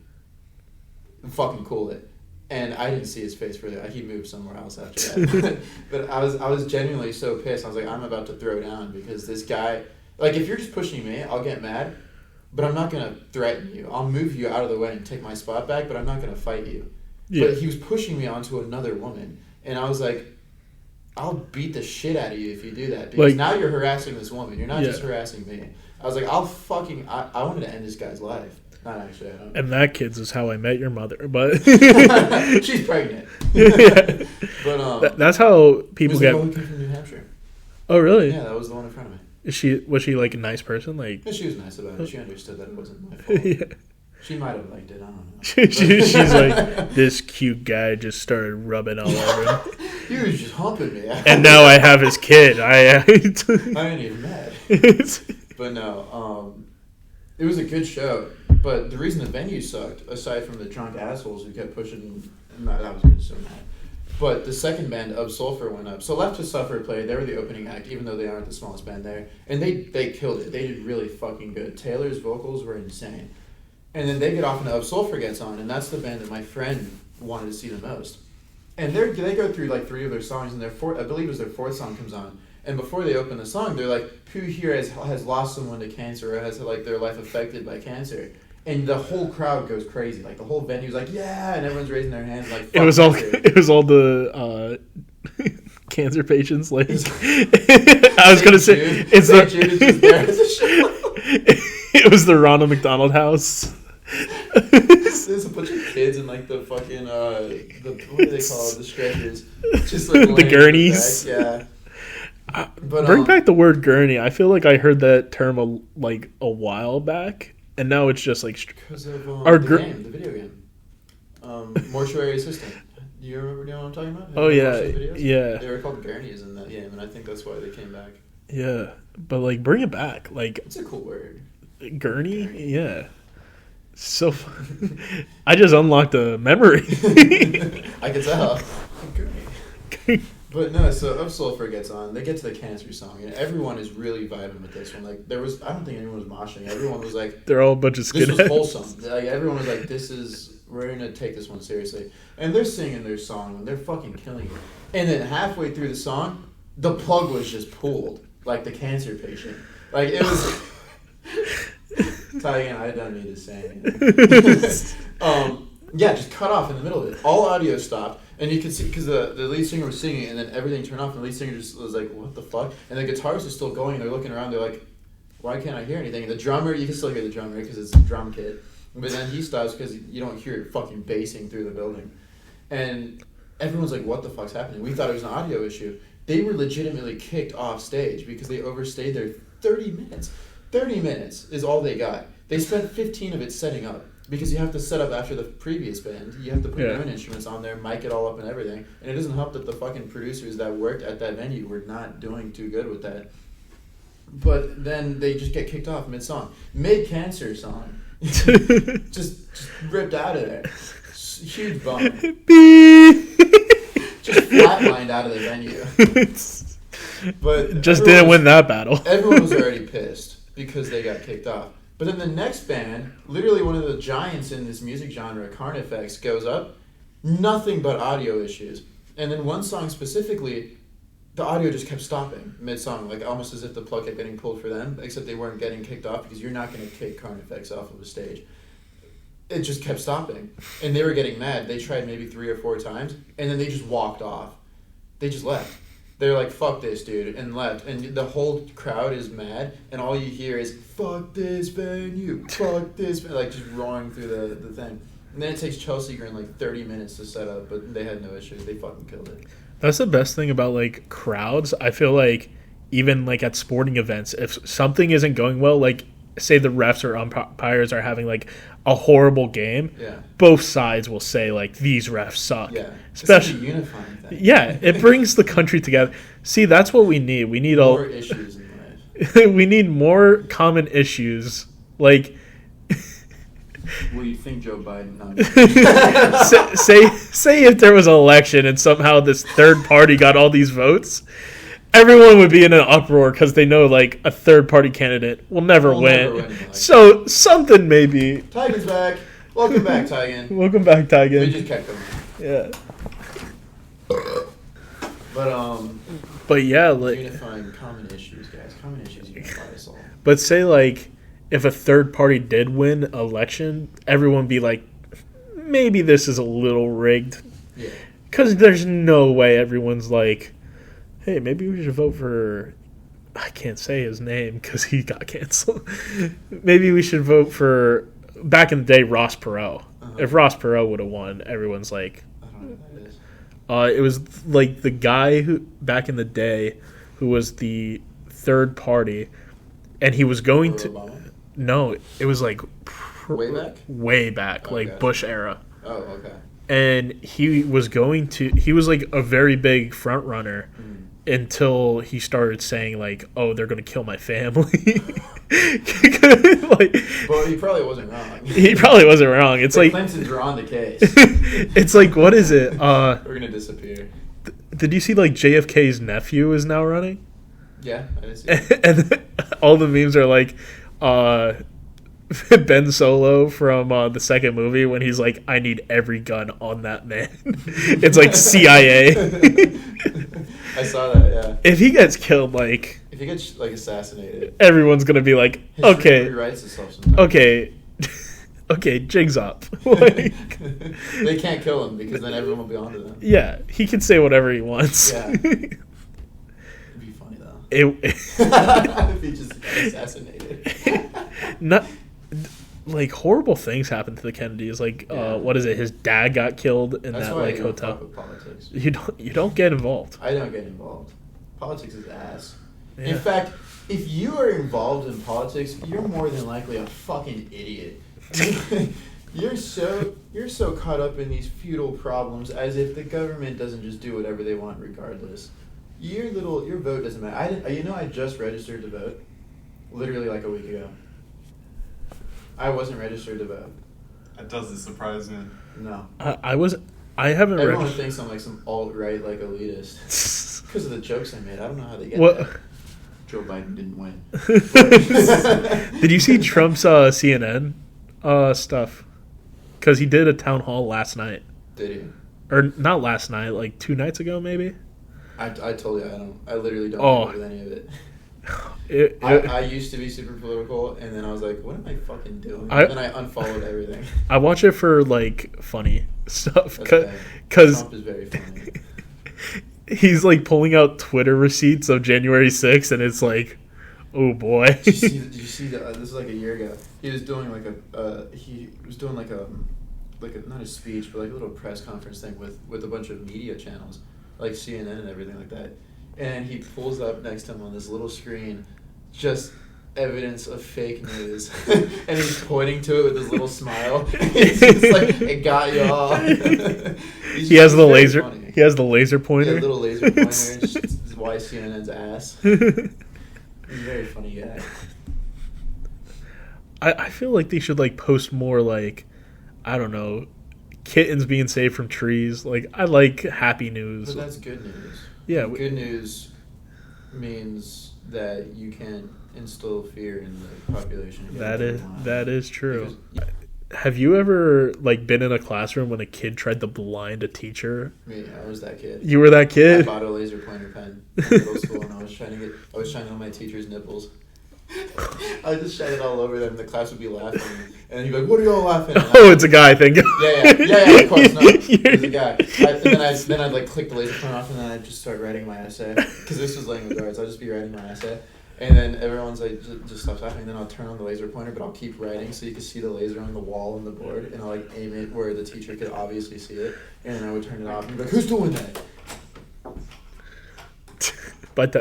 fucking cool it. And I didn't see his face for that. He moved somewhere else after that. But I was genuinely so pissed. I was like, I'm about to throw down because this guy, like, if you're just pushing me, I'll get mad. But I'm not going to threaten you. I'll move you out of the way and take my spot back, but I'm not going to fight you. Yeah. But he was pushing me onto another woman. And I was like, I'll beat the shit out of you if you do that. Because now you're harassing this woman. You're not just harassing me. I was like, I wanted to end this guy's life. Not actually, I don't.
And that, kids, is how I met your mother. But
she's pregnant.
Yeah.
But
that's how people get.
Came from New Hampshire.
Oh, really?
Yeah, that was the one in front of me.
Was she like a nice person? Like,
yeah, she was nice about it. She understood that it wasn't my fault. Yeah. She might have liked it. I don't know.
She's like, this cute guy just started rubbing all over him.
He was just humping me.
And now I have his kid. I
ain't even mad. But no, it was a good show. But the reason the venue sucked, aside from the drunk assholes who kept pushing, I was getting so mad. But the second band, Of Sulphur, went up. So Left to Suffer played. They were the opening act, even though they aren't the smallest band there. And they killed it. They did really fucking good. Taylor's vocals were insane. And then they get off and Of Sulphur gets on, and that's the band that my friend wanted to see the most. And they go through like 3 of their songs, and I believe it was their 4th song comes on. And before they open the song, they're like, who here has lost someone to cancer or has like their life affected by cancer? And the whole crowd goes crazy. Like the whole venue's like, yeah, and everyone's raising their hands like.
It was all the cancer patients. Like I was gonna say, it's the Jude is just there at the show. It was the Ronald McDonald House.
There's a bunch of kids in like the fucking what do they call it? The stretchers, just like
the gurneys.
Yeah. But,
bring back the word gurney. I feel like I heard that term a while back. And now it's just like
because of the video game, Mortuary Assistant. Do you know what I'm talking about?
Oh yeah, yeah.
They were called gurneys in that game, and I think that's why they came back.
Yeah, but like bring it back. Like
it's a cool word.
Gurney, yeah. So I just unlocked a memory.
I can tell. Gurney. But no, so Of Sulphur gets on. They get to the cancer song, and everyone is really vibing with this one. Like I don't think anyone was moshing. Everyone was like,
they're all a bunch of skinheads.
This was wholesome. Like everyone was like, we're gonna take this one seriously. And they're singing their song, and they're fucking killing it. And then halfway through the song, the plug was just pulled, like the cancer patient. Like it was. Again, I don't need to say anything. Yeah, just cut off in the middle of it. All audio stopped. And you could see, because the lead singer was singing, and then everything turned off, and the lead singer just was like, what the fuck? And the guitarist is still going, and they're looking around, they're like, why can't I hear anything? And the drummer, you can still hear the drummer, because it's a drum kit. But then he stops, because you don't hear it fucking bassing through the building. And everyone's like, what the fuck's happening? We thought it was an audio issue. They were legitimately kicked off stage, because they overstayed their 30 minutes. 30 minutes is all they got. They spent 15 of it setting up. Because you have to set up after the previous band. You have to put your own instruments on there, mic it all up and everything. And it doesn't help that the fucking producers that worked at that venue were not doing too good with that. But then they just get kicked off mid-song. Mid-cancer song. just ripped out of there. Huge bump. Just flatlined out of the venue. But
just didn't win that battle.
Everyone was already pissed because they got kicked off. But then the next band, literally one of the giants in this music genre, Carnifex, goes up. Nothing but audio issues. And then one song specifically, the audio just kept stopping mid-song, like almost as if the plug kept getting pulled for them, except they weren't getting kicked off because you're not going to kick Carnifex off of a stage. It just kept stopping. And they were getting mad. They tried maybe 3 or 4 times, and then they just walked off. They just left. They're like, fuck this, dude, and left. And the whole crowd is mad, and all you hear is, fuck this venue, fuck this venue, like just roaring through the thing. And then it takes Chelsea Green like 30 minutes to set up, but they had no issues. They fucking killed it.
That's the best thing about, like, crowds. I feel like even, like, at sporting events, if something isn't going well, like, say the refs or umpires are having, like, a horrible game, both sides will say, like, these refs suck.
Yeah,
especially
it's a unifying thing.
Yeah, it brings the country together. See, that's what we need. We need
more issues in life.
We need more common issues Like,
Well, you think Joe Biden? No.
say if there was an election and somehow this third party got all these votes, everyone would be in an uproar because they know like a third party candidate will never win. So something maybe.
Tigan's back. Welcome back, Tigan.
Welcome back, Tigan.
We just kept going.
Yeah.
But
yeah, like
unifying common issues, guys. Common issues unify us all.
But say like if a third party did win election, everyone would be like, maybe this is a little rigged.
Yeah.
Because there's no way everyone's like, hey, maybe we should vote for, I can't say his name because he got canceled. Maybe we should vote for, back in the day, Ross Perot.
Uh-huh.
If Ross Perot would have won, everyone's like,
I don't know who that is.
it was like the guy who, back in the day, who was the third party, and he was going to,
Obama?
no, it was like,
Way back?
Way back,
Okay.
like Bush era.
Oh, okay.
And he was like a very big front runner until he started saying like, oh, they're going to kill my family. Like,
Well, he probably wasn't wrong.
he probably wasn't wrong. It's
The
like,
Clintons are on the case.
it's like, what is it?
We're going to disappear.
Did you see like JFK's nephew is now running?
Yeah, I didn't see that.
And all the memes are like, Ben Solo from the second movie when he's like, I need every gun on that man. It's like CIA.
I saw that, yeah.
If he gets killed, like,
If he gets, like, assassinated,
everyone's going to be like,
history
okay,
rewrites itself sometimes.
okay, okay, jig's up. Like,
They can't kill him because then everyone will be onto them.
yeah, he can say whatever he wants.
Yeah. It'd be funny, though. If he just got assassinated.
Not like horrible things happened to the Kennedys. Like,
Yeah.
what is it? His dad got killed in
That's
that
why
like
I don't
hotel.
fuck with politics.
You don't get involved.
I don't get involved. Politics is ass.
Yeah.
In fact, if you are involved in politics, you're more than likely a fucking idiot. You're so caught up in these feudal problems as if the government doesn't just do whatever they want regardless. Your vote doesn't matter. I just registered to vote, literally like a week ago. I wasn't registered to vote.
That doesn't surprise me.
No.
I haven't
Everyone
read.
thinks I'm like some alt-right like elitist because of the jokes I made. I don't know how they get
What?
that. Joe Biden didn't win.
Did you see Trump's CNN stuff? Because he did a town hall last night,
Did he?
or not last night, like 2 nights ago, maybe.
I told you I literally don't
Oh.
agree with any of it.
It-
I used to be super political, and then I was like, what am I fucking doing?
I-
And then I unfollowed everything.
I watch it for like funny stuff
That's bad.
because
Trump is very funny.
he's like pulling out Twitter receipts of January 6th, and it's like, oh boy.
Did you see this is like a year ago. He was doing like not a speech, but like a little press conference thing with a bunch of media channels, like CNN and everything like that. And he pulls up next to him on this little screen, just evidence of fake news, and he's pointing to it with his little smile. It's just like, it got you all.
He has the laser.
Funny.
He has the laser pointer.
Yeah, little laser pointer. It's why CNN's ass. He's a very funny guy.
I feel like they should like post more like, I don't know, kittens being saved from trees. Like, I like happy news.
But that's good news.
Yeah,
Good news means that you can't instill fear in the population.
that is true.
Because,
Have you ever like been in a classroom when a kid tried to blind a teacher?
I was that kid.
You were that
I
kid?
bought a laser pointer pen in middle school, and I was shining on my teacher's nipples. I would just shine it all over them. The class would be laughing, and he'd be like, "What are y'all laughing at?"
Oh, it's a guy thing.
Yeah, of course, no. There's a guy. Then I'd like click the laser pointer off, and then I'd just start writing my essay. Because this was language arts, I'd just be writing my essay. And then everyone's like, just stops laughing, and then I'll turn on the laser pointer, but I'll keep writing so you can see the laser on the wall on the board, and I'll like aim it where the teacher could obviously see it, and then I would turn it off and be like, "Who's doing that?"
But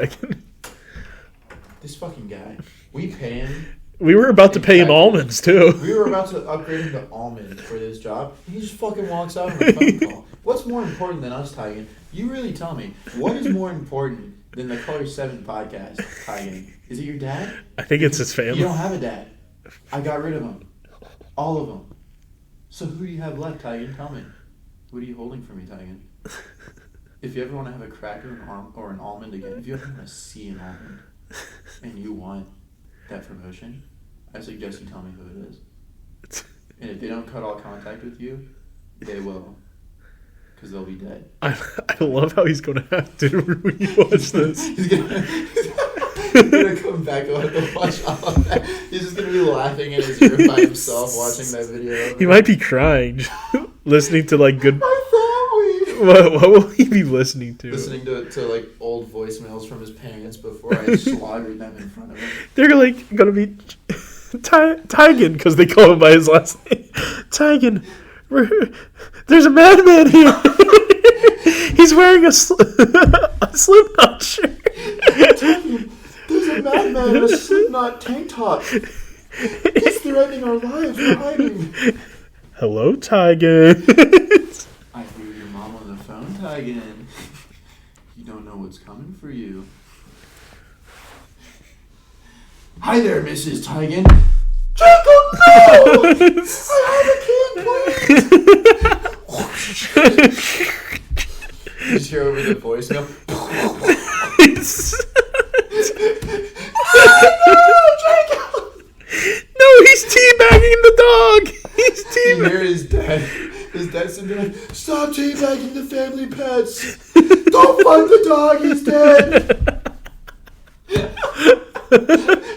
This fucking guy. We pay him.
we were about to pay him almonds too.
We were about to upgrade him to almond for this job. And he just fucking walks out on a phone call. What's more important than us, Tigan? You really tell me. What is more important than the Color 7 podcast, Tigan? Is it your dad?
I think it's his family.
You don't have a dad. I got rid of them. All of them. So who do you have left, Tigan? Tell me. What are you holding for me, Tigan? If you ever want to have a cracker or an almond again, if you ever want to see an almond and you want that promotion, I suggest you tell me who it is. And if they don't cut all contact with you, they will. Because they'll be dead.
I love how he's going to have dinner when you watch this.
He's gonna come back to have to watch all of that. He's just gonna be laughing in his room by himself watching that video.
He might be crying, listening to like good.
My family.
What will he be listening to?
Listening to like old voicemails from his parents before I slaughtered them in front of him.
They're like gonna be Tigan because they call him by his last name. Tigan, there's a madman here. He's wearing a Slipknot shirt.
There's a madman in a Slipknot tank top. He's threatening our lives. We're hiding.
Hello, Tigan.
I hear your mom on the phone, Tigan. You don't know what's coming for you. Hi there, Mrs. Tigan. Jacob, no! I have a kid, please! You just hear over the voice now.
No, he's teabagging the dog. He's
You
teabagging.
hear his dad. His dad's sitting there like, stop teabagging the family pets. Don't fuck the dog. He's dead.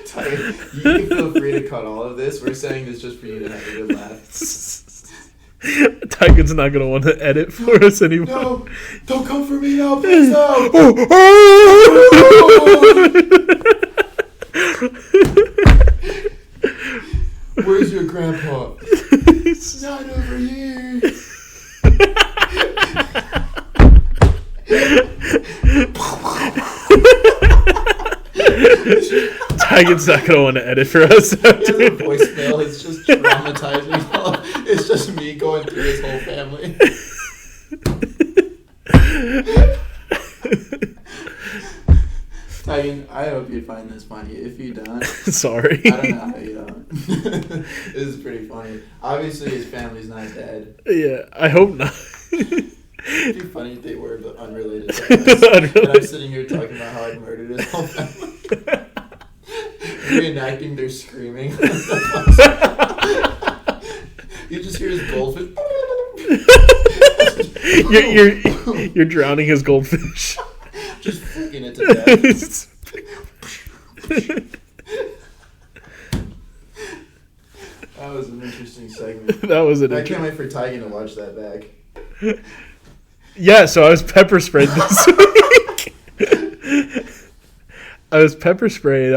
Tiger, you can feel free to cut all of this. We're saying this just for you to have a good laugh.
Tigan's not going to want to edit for us anymore.
No, don't come for me now, please no. Where's your grandpa? He's not over here.
Tigan's not going to want to edit for us.
He has a voicemail. It's just traumatizing. It's just me going through his whole family. Tigan, I hope you find this funny. If you don't,
Sorry.
I don't know how you don't. This is pretty funny. Obviously, his family's not dead.
Yeah, I hope not.
It'd be funny if they were, but unrelated to us. And I'm sitting here talking about how I murdered his whole family. Reenacting their screaming. You just hear his goldfish.
You're drowning his goldfish.
Just freaking it to death. That was an interesting segment.
That was an
I can't wait for Tigan to watch that back.
Yeah, so I was pepper sprayed this week. I was pepper sprayed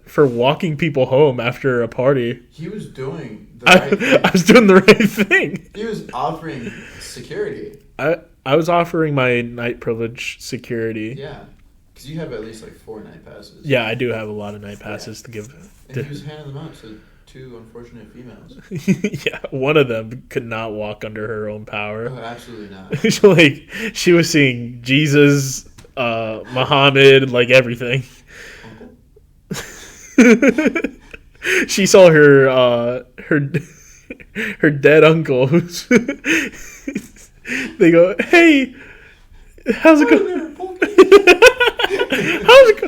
for walking people home after a party.
He was doing the right thing.
I was doing the right thing.
He was offering security.
I was offering my night privilege security.
Yeah. Because you have at least like 4 night passes.
Yeah, I do have a lot of night passes to give.
And he was handing them out to 2 unfortunate females.
Yeah, one of them could not walk under her own power.
Oh, absolutely not.
She was seeing Jesus, Muhammad, like everything. She saw her dead uncle. They go, hey, how's it going? How's it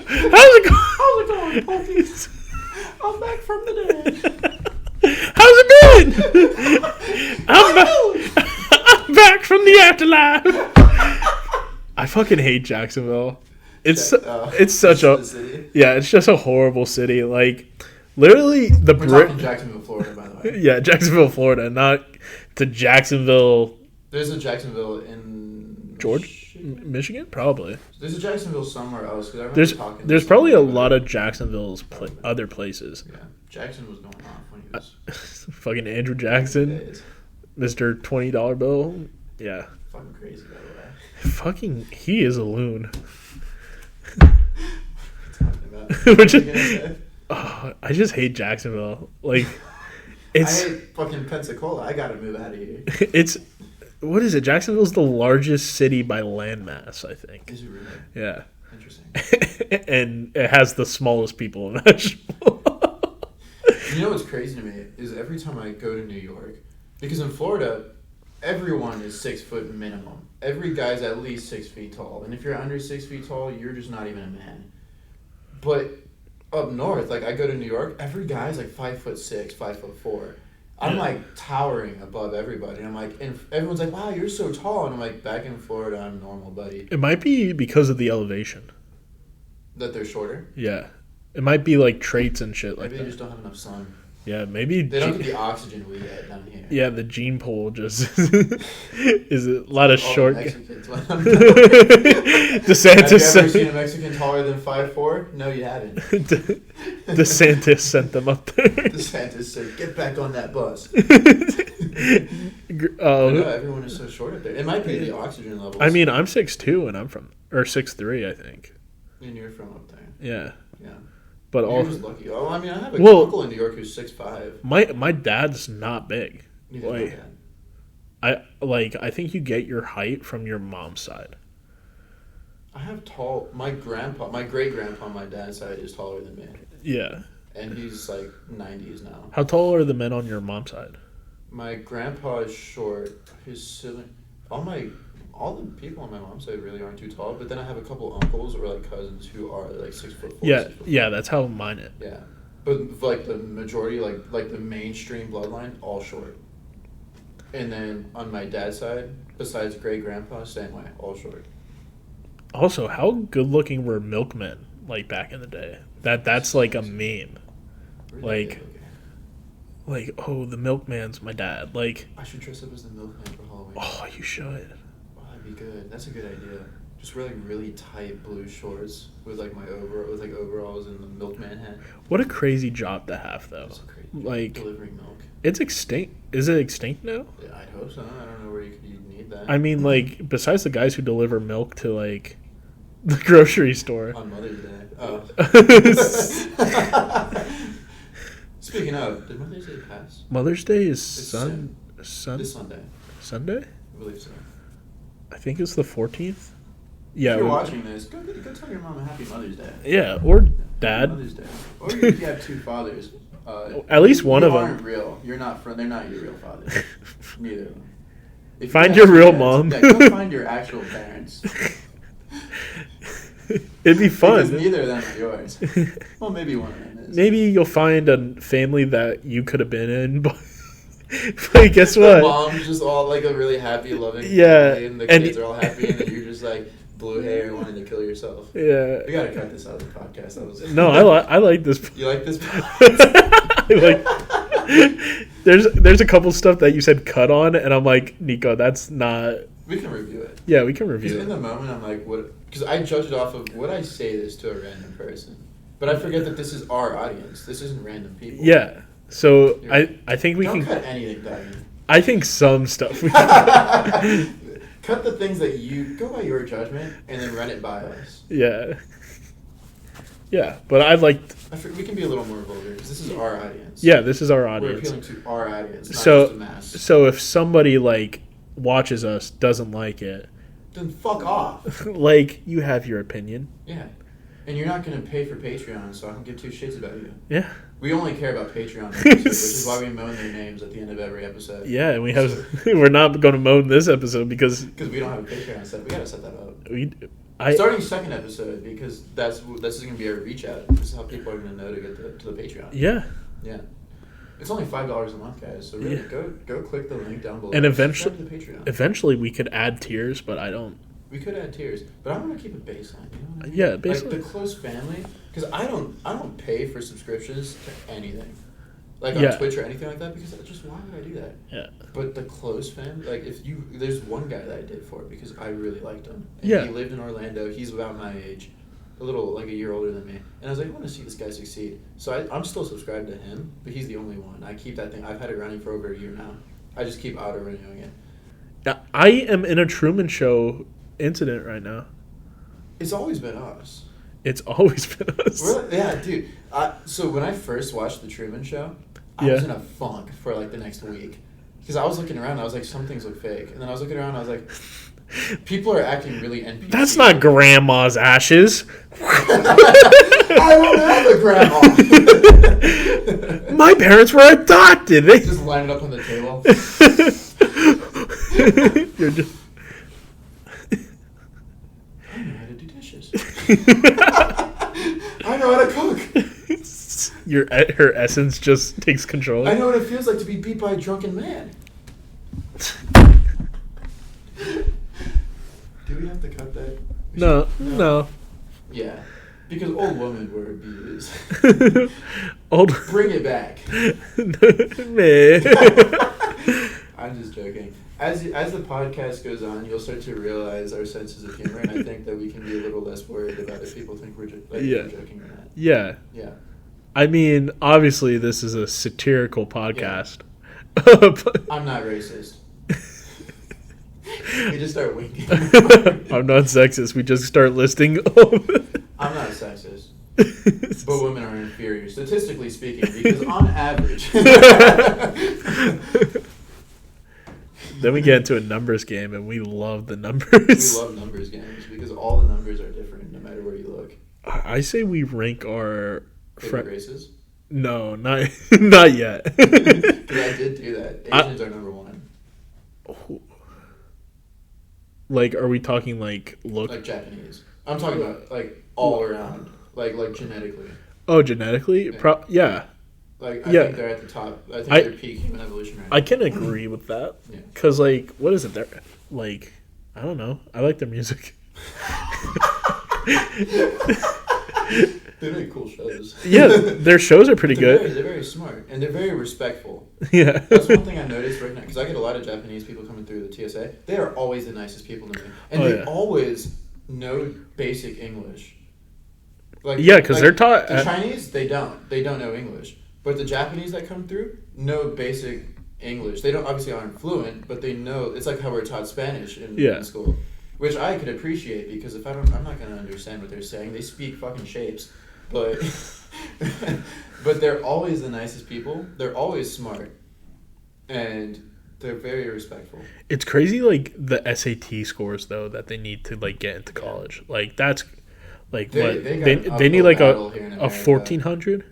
going, Pokey?
I'm back from the dead.
How's it going? I'm back from the afterlife. I fucking hate Jacksonville. It's such a
city.
Yeah, it's just a horrible city. Like literally the
We're talking Jacksonville, Florida, by the way.
Yeah, Jacksonville, Florida, not to Jacksonville.
There's a Jacksonville in
Michigan, probably.
There's a Jacksonville somewhere else. Cause I remember
There's probably a lot of Jacksonville's other places.
Yeah, Jackson was going off when he was
fucking Andrew Jackson, Mr. $20 bill. Yeah,
fucking crazy, by the way.
Fucking, he is a loon. I just hate Jacksonville. Like,
I hate fucking Pensacola. I gotta move out of here.
What is it? Jacksonville's the largest city by landmass, I think.
Is it really?
Yeah.
Interesting.
And it has the smallest people imaginable.
You know what's crazy to me is every time I go to New York, because in Florida, everyone is 6 foot minimum. Every guy's at least 6 feet tall, and if you're under 6 feet tall, you're just not even a man. But up north, like I go to New York, every guy's like 5'6", 5'4". I'm like towering above everybody. And I'm like, and everyone's like, "Wow, you're so tall." And I'm like, back in Florida, I'm normal, buddy.
It might be because of the elevation.
That they're shorter.
Yeah, it might be like traits and shit like
Maybe
that.
they just don't have enough sun.
Yeah, maybe
They don't get the oxygen we get down here.
Yeah, the gene pool just is a lot of
All
short.
the Mexicans.
DeSantis
Have you ever
sent
seen a Mexican taller than 5'4"? No, you haven't.
DeSantis sent them up there.
DeSantis said, "Get back on that bus." No, everyone is so short up there. It might be the oxygen levels.
I mean, I'm 6'2", and I'm from 6'3", I think.
And you're from up there.
Yeah,
Yeah.
but
You're
all
just lucky. Oh, I mean, I have an uncle in New York who's 6'5".
my dad's not big.
Neither
Like,
is my dad.
I think you get your height from your mom's side.
I have tall. My great grandpa on my dad's side is taller than me,
Yeah.
and he's like 90s now.
How tall are the men on your mom's side?
My grandpa is short. His sibling, all the people on my mom's side really aren't too tall. But then I have a couple uncles or like cousins who are like 6'4".
Yeah,
6'5".
yeah, that's how mine is.
Yeah, but like the majority, like the mainstream bloodline, all short. And then on my dad's side, besides great grandpa, same way, all short.
Also, how good looking were milkmen like back in the day? That's like a meme. Like, oh, the milkman's my dad. Like,
I should dress up as the milkman for Halloween.
oh, you should.
Oh, that'd be good. That's a good idea. Just wear like really tight blue shorts with like overalls and the milkman hat.
What a crazy job to have, though.
That's crazy.
Like,
Delivering milk.
it's extinct. Is it extinct now?
Yeah, I'd hope so. I don't know where you'd need that.
I mean, like, besides the guys who deliver milk to like the grocery store.
On Mother's Day. Oh. Speaking of, did Mother's Day pass?
Mother's Day is
This Sunday.
Sunday?
I believe so.
I think it's the 14th. Yeah.
If you're watching this, go tell your mom a happy Mother's Day.
Yeah, or dad.
Mother's Day. Or if you have two fathers.
At least one of them.
aren't real. You're not. They're not your real fathers. Neither of them. If
Find
you
your
have
real
dads,
mom.
Yeah, go find your actual parents.
It'd be fun.
Because neither of them are yours. Well, maybe one of them is.
Maybe you'll find a family that you could have been in, but guess
The
what?
mom's just all like a really happy, loving
Yeah,
family, and the
and
kids are all happy, and then you're just like blue hair wanting to kill yourself.
Yeah.
We gotta cut this out of the podcast. That was
No, I like this.
You like this?
I like. There's a couple stuff that you said cut on, and I'm like, Nico, that's not.
We can review it.
Yeah, we can
Because
review
in
it.
the moment, I'm like, what? Because I judge it off of would I say this to a random person, but I forget that this is our audience. This isn't random people.
Yeah. So I think we
Don't
can.
cut anything, Diane.
I think some stuff. We
Cut the things that you go by your judgment, and then run it by us.
Yeah. Yeah, but I'd like.
We can be a little more vulgar because this is our audience.
Yeah, this is our
We're
audience.
appealing to our audience, not
So-
just the mass.
So if somebody like watches us, doesn't like it,
Then fuck off.
like you have your opinion.
Yeah. And you're not going to pay for Patreon, so I don't give two shits about you.
Yeah.
We only care about Patreon, which is why we moan their names at the end of every episode.
Yeah, and we have. We're not going to moan this episode because
Because we don't have a Patreon set. We got to set that up.
I.
Starting second episode, because this is going to be our reach out. This is how people are going to know to get to the Patreon.
Yeah.
Yeah. It's only $5 a month, guys. So really,
Yeah.
go click the link down below.
And
Subscribe to the Patreon.
Eventually, we could add tiers, but I don't.
We could add tiers, but I want to keep a baseline. You know what I mean?
Yeah,
Like
baseline.
the close family, because I don't pay for subscriptions to anything, like on
Yeah.
Twitch or anything like that. Because just why would I do that?
Yeah.
But the close family, like there's one guy that I did for it because I really liked him. And
Yeah.
He lived in Orlando. He's about my age, a year older than me. And I was like, I want to see this guy succeed. So I'm still subscribed to him, but he's the only one. I keep that thing. I've had it running for over a year now. I just keep auto renewing it.
I am in a Truman Show incident right now.
It's always been us.
It's always been us.
Yeah, dude. So when I first watched The Truman Show, I was in a funk for like the next week. Because I was looking around and I was like, some things look fake. And then I was looking around and I was like, people are acting really NPC.
That's not grandma's ashes.
I don't have a grandma.
My parents were adopted. They
Just line it up on the table.
You're just.
I know how to do dishes. I know how to cook.
Her essence just takes control.
I know what it feels like to be beat by a drunken man. Do we have to cut that?
No.
Yeah, because old women were abused.
Old.
Bring it back.
Man.
I'm just joking. As the podcast goes on, you'll start to realize our senses of humor, and I think that we can be a little less worried about if people think we're joking or not.
Yeah.
Yeah.
I mean, obviously, this is a satirical podcast.
Yeah. I'm not racist. We just start winking.
I'm not sexist. We just start listing.
I'm not sexist. But women are inferior, statistically speaking, because on average.
Then we get into a numbers game, and we love the numbers.
We love numbers games because all the numbers are different no matter where you look.
I say we rank our
races?
No, not yet.
Because I did do that. Asians are number one.
Like, are we talking like look?
Like Japanese. I'm talking about like all around, like genetically.
Oh, genetically? Yeah.
Like, I think they're at the top. I think they're peak human evolution right now.
I can agree with that.
Yeah.
Because, like, what is it? They're, like, I don't know. I like their music.
They make cool shows.
Yeah, their shows are pretty good.
They're very smart, and they're very respectful.
Yeah.
That's one thing I noticed right now, because I get a lot of Japanese people coming through the TSA. They are always the nicest people to me. And they always know basic English. Like,
yeah, because they're taught...
The Chinese, they don't. They don't know English. But the Japanese that come through know basic English. They obviously aren't fluent, but they know. It's like how we're taught Spanish in school, which I could appreciate, because if I'm not going to understand what they're saying. They speak fucking shapes, but but they're always the nicest people. They're always smart, and they're very respectful.
It's crazy, like the SAT scores though that they need to like get into college. Like that's like they need like a 1400.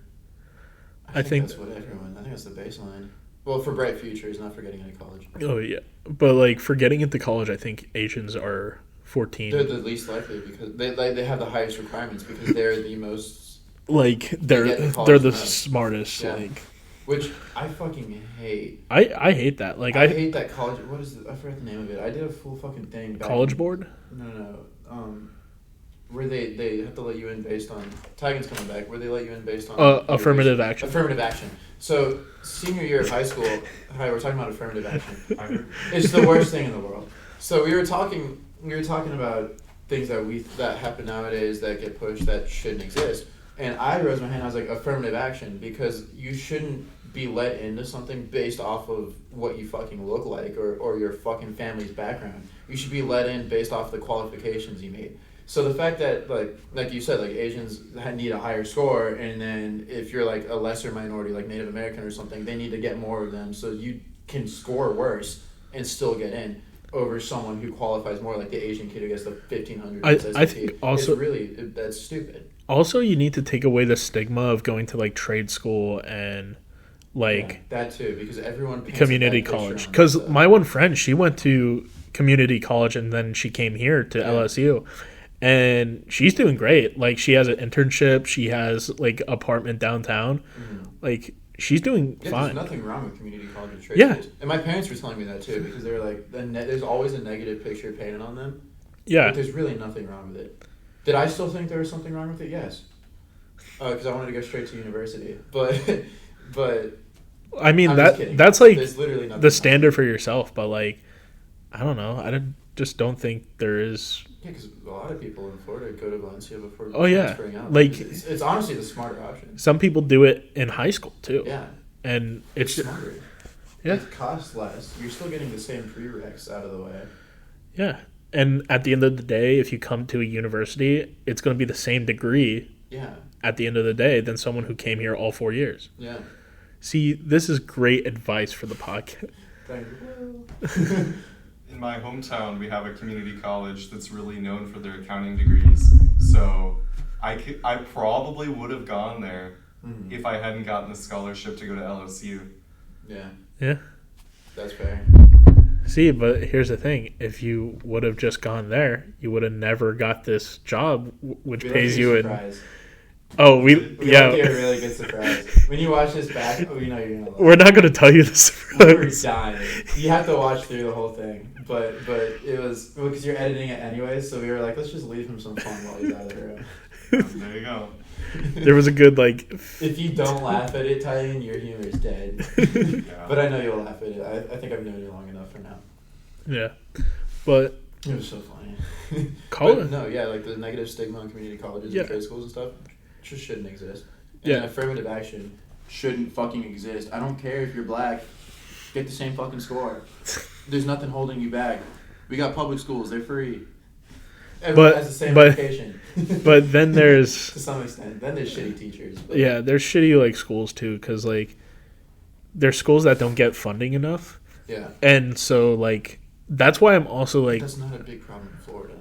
I think
that's what everyone. I think that's the baseline. Well, for bright futures, not for getting into college.
Oh yeah, but like for getting into college, I think Asians are 14.
They're the least likely because they have the highest requirements because they're the most.
Like they're the smartest. Yeah. Like,
which I fucking hate.
I hate that. Like
I hate that college. What is I forgot the name of it. I did a full fucking thing.
College board?
No. Where they have to let you in based on Tigan's coming back. Where they let you in based on
affirmative action.
Affirmative action. So senior year of high school, we're talking about affirmative action. It's the worst thing in the world. So we were talking about things that happen nowadays that get pushed that shouldn't exist. And I raised my hand. I was like, affirmative action, because you shouldn't be let into something based off of what you fucking look like or your fucking family's background. You should be let in based off the qualifications you made. So the fact that, like you said, like Asians need a higher score, and then if you're like a lesser minority, like Native American or something, they need to get more of them so you can score worse and still get in over someone who qualifies more, like the Asian kid who gets the 1500.
I think also
that's stupid.
Also, you need to take away the stigma of going to like trade school and like
that too, because everyone
community college. Because my one friend, she went to community college and then she came here to LSU. And she's doing great. Like, she has an internship. She has, like, apartment downtown. Mm-hmm. Like, she's doing fine.
There's nothing wrong with community college and trade schools. And my parents were telling me that, too, because they were like, there's always a negative picture painted on them. Yeah. But there's really nothing wrong with it. Did I still think there was something wrong with it? Yes. Because I wanted to go straight to university. But
I mean, that's, like, the standard for yourself. But, like, I don't know. Just don't think there is...
Yeah, because a lot of people in Florida go to Valencia before
transferring
out.
Like,
it's honestly the smarter option.
Some people do it in high school, too.
Yeah.
And it's
smarter.
Yeah.
It costs less. You're still getting the same prereqs out of the way.
Yeah. And at the end of the day, if you come to a university, it's going to be the same degree at the end of the day than someone who came here all 4 years.
Yeah.
See, this is great advice for the podcast.
Thank you.
In my hometown, we have a community college that's really known for their accounting degrees. So I probably would have gone there if I hadn't gotten the scholarship to go to LSU.
Yeah.
Yeah.
That's fair.
See, but here's the thing. If you would have just gone there, you would have never got this job, which pays you in... Oh,
We get a really good surprise. When you watch this back, we know you're gonna love it.
We're not going to tell you the surprise.
We were dying. You have to watch through the whole thing. But it was... because you're editing it anyway, so we were like, let's just leave him some fun while he's out of the room.
There you go.
There was a good, like...
If you don't laugh at it, Titan, your humor is dead.
Yeah.
But I know you'll laugh at it. I think I've known you long enough for now.
Yeah. But...
It was so funny.
College...
No, yeah, like the negative stigma on community colleges and trade schools and stuff just shouldn't exist. And affirmative action shouldn't fucking exist. I don't care if you're black. Get the same fucking score. There's nothing holding you back. We got public schools. They're free. Everyone has the same education.
But then there's...
to some extent. Then there's shitty teachers. But.
Yeah, there's shitty, like, schools, too, because, like, there's schools that don't get funding enough.
Yeah.
And so, like, that's why I'm also, like...
That's not a big problem in Florida.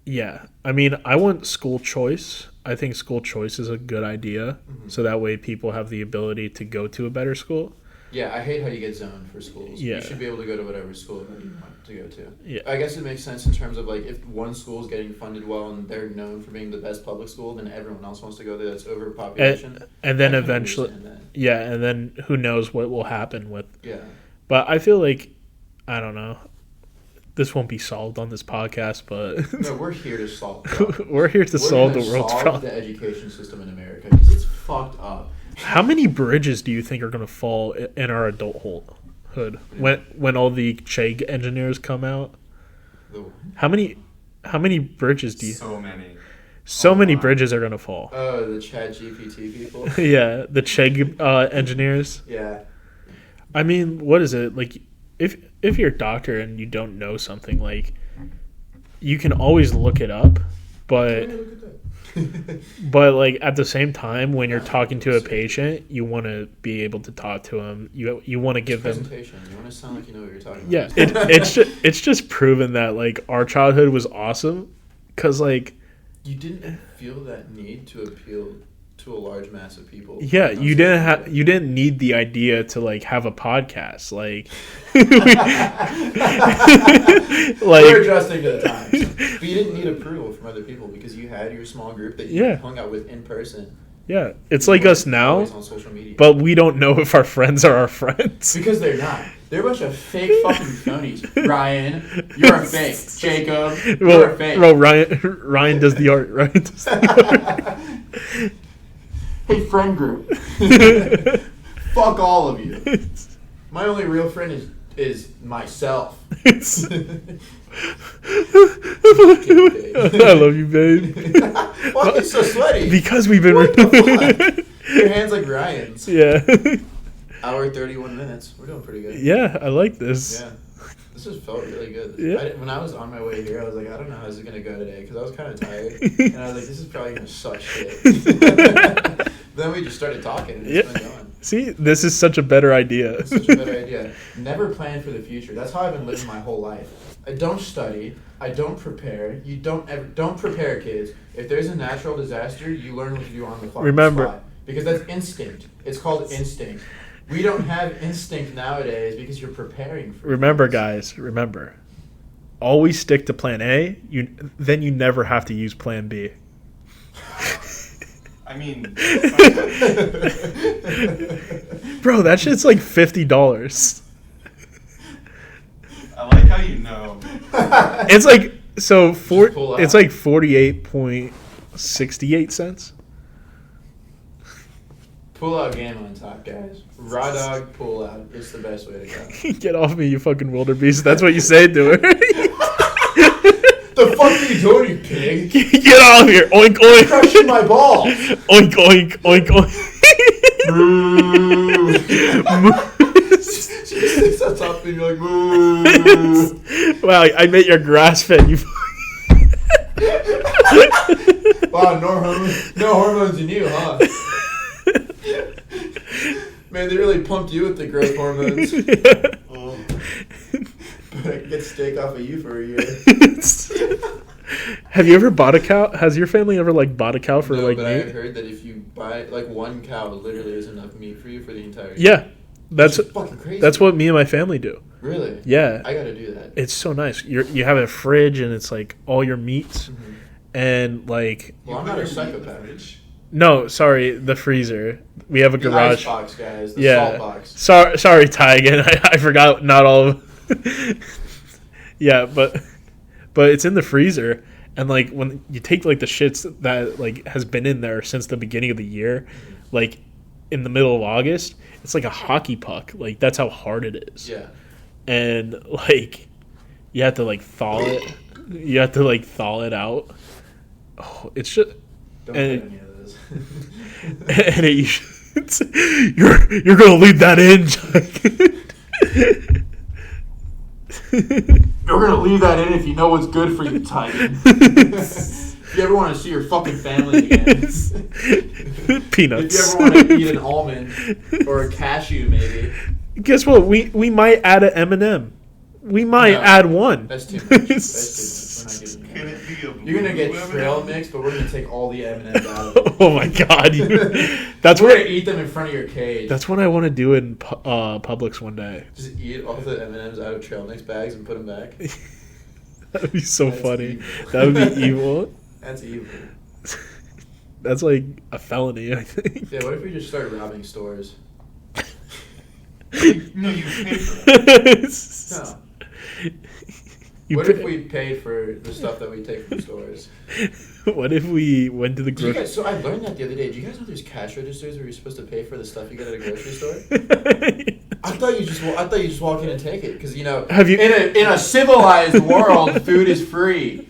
Yeah. I mean, I want school choice. I think school choice is a good idea. Mm-hmm. So that way people have the ability to go to a better school.
Yeah, I hate how you get zoned for schools.
Yeah.
You should be able to go to whatever school that you want to go to.
Yeah.
I guess it makes sense in terms of, like, if one school is getting funded well and they're known for being the best public school, then everyone else wants to go there. That's overpopulation.
And then eventually... Yeah, and then who knows what will happen with...
Yeah.
But I feel like... I don't know. This won't be solved on this podcast, but...
No, we're here to solve problems.
We're here to solve the world's problems.
The education system in America, because it's fucked up.
How many bridges do you think are going to fall in our adulthood when all the Chegg engineers come out? How many bridges do you? So many bridges are going to fall.
Oh, the Chat GPT people.
Yeah, the Chegg engineers.
Yeah.
I mean, what is it like? If you're a doctor and you don't know something, like, you can always look it up, but. But, like, at the same time, when you're talking to a patient, you want to be able to talk to them. You want to give them...
Presentation. You want to sound like you know what you're talking about.
Yeah, it's just proven that, like, our childhood was awesome. Because, like...
You didn't feel that need to appeal to a large mass of people.
Yeah, you didn't need the idea to, like, have a podcast. Like...
We're adjusting to the times. But you didn't need approval from other people because you had your small group that you hung out with in person.
Yeah, it's like us now,
on social media.
But we don't know if our friends are our friends.
Because they're not. They're a bunch of fake fucking phonies. Ryan, you're a fake. Jacob, you're a fake.
Well, Ryan does the art. Ryan does the art.
Hey, friend group. Fuck all of you. My only real friend is myself.
I love you, babe.
Why are you so sweaty?
Because we've been...
Your hands like Ryan's.
Yeah.
Hour 31 minutes. We're doing pretty good.
Yeah, I like this.
Yeah. This just felt really good.
Yeah.
When I was on my way here, I was like, I don't know how this is going to go today, because I was kind of tired. And I was like, this is probably going to suck shit. Then we just started talking, and it's been going.
See, this is such a better idea.
It's such a better idea. Never plan for the future. That's how I've been living my whole life. I don't study. I don't prepare. You don't prepare, kids. If there's a natural disaster, you learn what to do on the spot. Because that's instinct. It's called instinct. We don't have instinct nowadays because you're preparing for
Remember, guys, always stick to plan A. Then you never have to use plan B.
I mean...
Bro, that shit's like $50.
I like how you know.
It's like... So, it's like 48.68 cents.
Pull out game on top, guys. Raw dog pull out. It's the best way to go.
Get off me, you fucking wildebeest. That's what you say to her.
The fuck are you doing, you pig?
Get out of here. Oink, oink.
You're crushing my balls.
Oink, oink, oink, oink.
She just sits on top and you're like, moo.
Wow, I met your grass fed. You.
Wow, no hormones in you, huh? Man, they really pumped you with the growth hormones. But I can get steak off of you for a year.
Have you ever bought a cow? Has your family ever like bought a cow for
No,
like
but
meat?
I heard that if you buy like one cow, literally is enough meat for you for the entire year.
Yeah, that's
fucking crazy.
that's what me and my family do.
Really?
Yeah,
I gotta do that.
it's so nice. You have a fridge and it's like all your meats
Mm-hmm.
and like
Well, I'm not a psychopath.
no, sorry, the freezer. We have a
The
garage.
ice box, guys. The
Yeah.
salt box.
Sorry, Ty. Again, I forgot not all of. Yeah, but it's in the freezer, and like when you take like the shits that like has been in there since the beginning of the year, like in the middle of August, it's like a hockey puck. Like that's how hard it is.
Yeah.
And like you have to like thaw it. You have to like thaw it out. Oh, it's just
Don't
And-
put any of this.
and you're gonna leave that in.
You're gonna leave that in if you know what's good for you, Titan. If you ever want to see your fucking family again.
Peanuts.
If you ever want to eat an almond or a cashew, maybe.
Guess what? We might add an M&M. We might
No.
add one.
That's too much. That's too much. We're not getting
Can
that.
it be a
You're gonna get
blue
trail
M&M?
mix, but we're gonna take all the M&Ms out of it.
Oh my god! That's
We're
what.
gonna eat them in front of your cage.
That's what I want to do in Publix one day.
Just eat all the M&Ms out of trail mix bags and put them back.
That would be so
That's
funny.
evil.
That would be evil.
That's evil.
That's like a felony, I think.
Yeah, what if we just start robbing stores?
No, you pay for that.
No.
You
What
pay-
if we paid for the stuff that we take from stores?
What if we went to the
Did you
grocery?
guys, so I learned that the other day. Do you guys know there's cash registers where you're supposed to pay for the stuff you get at a grocery store? I thought you just walk in and take it because
Have you-
in a civilized world, food is free.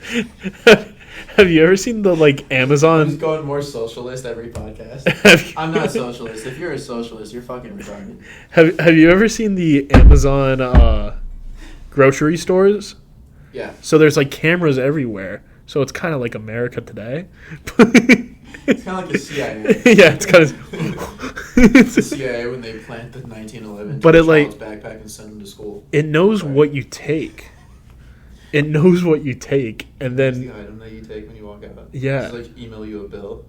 Have you ever seen the like
I'm
Amazon?
just going more socialist every podcast.
Have you,
I'm not socialist. If you're a socialist, you're fucking retarded.
have you ever seen the Amazon grocery stores?
Yeah.
So there's like cameras everywhere. So it's kind of like America today.
It's kind of like the CIA.
Yeah, it's kind of.
It's the CIA when they plant the 1911
But it,
child's
like-
backpack and send them to school.
It knows what you take. It knows what you take, and
It's the
then
item that you take when you walk out.
Yeah.
Just like email you a bill.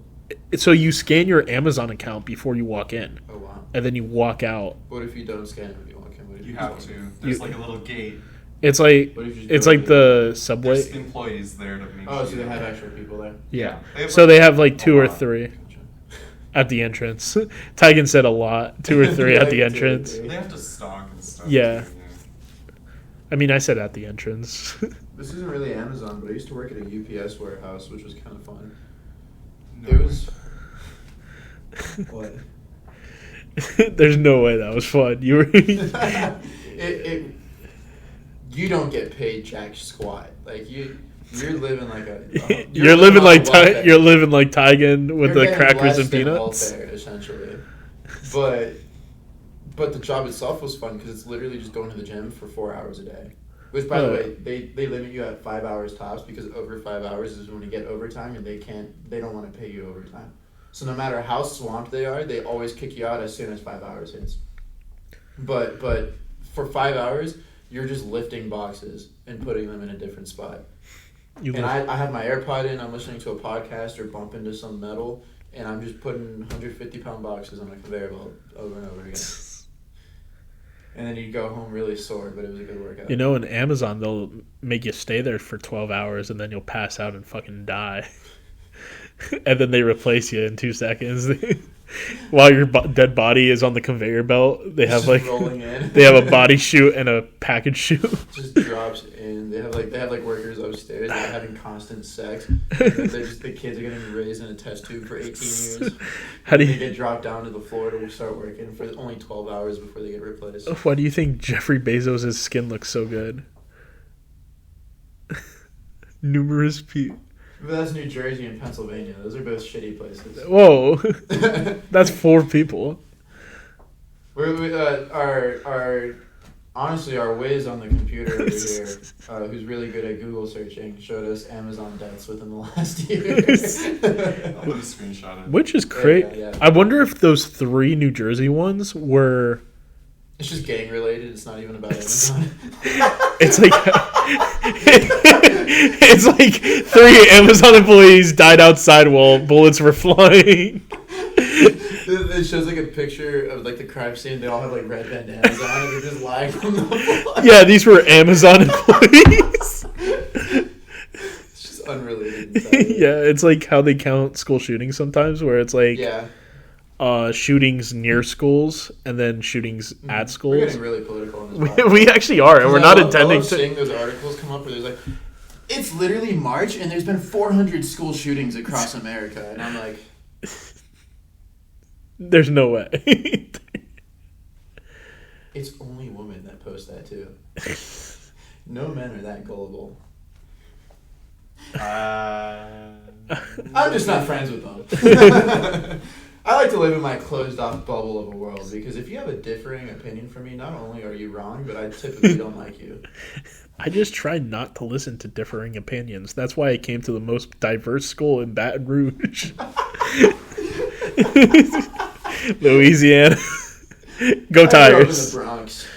so you scan your Amazon account before you walk in,
Oh wow.
and then you walk out.
What if you don't scan it when you walk in? What if
You
just
have
walk
to.
in?
There's like a little gate.
It's like
What if you just
it's
go
like
in?
the subway.
There's employees there to make
Oh,
sure.
so they have actual people there.
Yeah.
They have
So
like
they have like
a
2 or
lot.
3
Gotcha.
at the entrance. Tigan said a lot, 2 or 3 at the
Yeah,
entrance.
2 or 3.
They have to stock and stuff.
Yeah.
too,
I mean, I said at the entrance.
This isn't really Amazon, but I used to work at a UPS warehouse, which was kind of fun.
No.
It was. What?
There's no way that was fun. You were.
it you don't get paid jack squat. Like you're living like a.
You're living
on
like
welfare.
You're living like Tigan with
You're
the
getting
crackers
less
and
than
peanuts.
welfare, essentially. But the job itself was fun because it's literally just going to the gym for 4 hours a day. Which, by the
Oh.
way, they limit you at 5 hours tops because over 5 hours is when you get overtime and they don't want to pay you overtime. So no matter how swamped they are, they always kick you out as soon as 5 hours hits. But for 5 hours, you're just lifting boxes and putting them in a different spot.
You
And
live-
I have my AirPod in, I'm listening to a podcast or bump into some metal, and I'm just putting 150-pound boxes on a conveyor belt over and over again. And then you go home really sore, but it was a good workout.
You know, in Amazon, they'll make you stay there for 12 hours and then you'll pass out and fucking die. And then they replace you in 2 seconds. While your dead body is on the conveyor belt, they have
Just
like
rolling in.
they have a body chute and a package chute.
Just drops in. They have like workers upstairs that are having constant sex. The kids are getting raised in a test tube for 18 years.
How do
They
you?
get dropped down to the floor to start working for only 12 hours before they get replaced.
Why do you think Jeffrey Bezos' skin looks so good? Numerous people.
But that's New Jersey and Pennsylvania. Those are both shitty places.
Whoa, that's 4 people.
Honestly, our whiz on the computer over here, who's really good at Google searching, showed us Amazon deaths within the last year.
I'll put a screenshot in.
Which is crazy.
Yeah.
I wonder if those 3 New Jersey ones were.
It's just gang related. It's not even about Amazon.
It's like It's like 3 Amazon employees died outside while bullets were flying.
It shows like a picture of like the crime scene. They all have like red bandanas on and they're just lying on the floor.
Yeah, these were Amazon employees.
It's just unrelated. Entirely.
Yeah, it's like how they count school shootings sometimes, where it's like shootings near schools and then shootings at schools.
We're getting really political in this
we actually are, and we're not intending to.
Seeing those articles come up where there's like, it's literally March and there's been 400 school shootings across America, and I'm like,
there's no way.
It's only women that post that too. No men are that gullible. I'm just not friends with them. I like to live in my closed off bubble of a world, because if you have a differing opinion from me, not only are you wrong, but I typically don't like you.
I just try not to listen to differing opinions. That's why I came to the most diverse school in Baton Rouge. Louisiana. Go Tigers.
I grew up in the Bronx.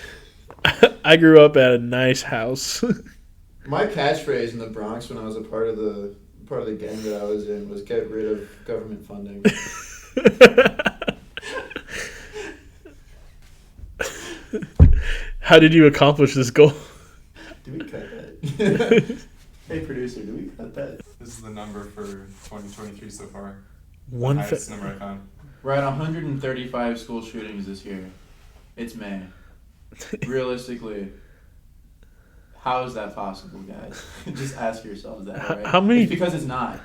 I grew up at a nice house.
My catchphrase in the Bronx when I was a part of the gang that I was in was "Get rid of government funding."
How did you accomplish this goal?
Do we cut that? Hey producer, do we cut that?
This is the number for 2023 so far.
One
highest number I found.
We're at 135 school shootings this year. It's May. Realistically, how is that possible, guys? Just ask yourselves that. Right?
How many?
It's because it's not.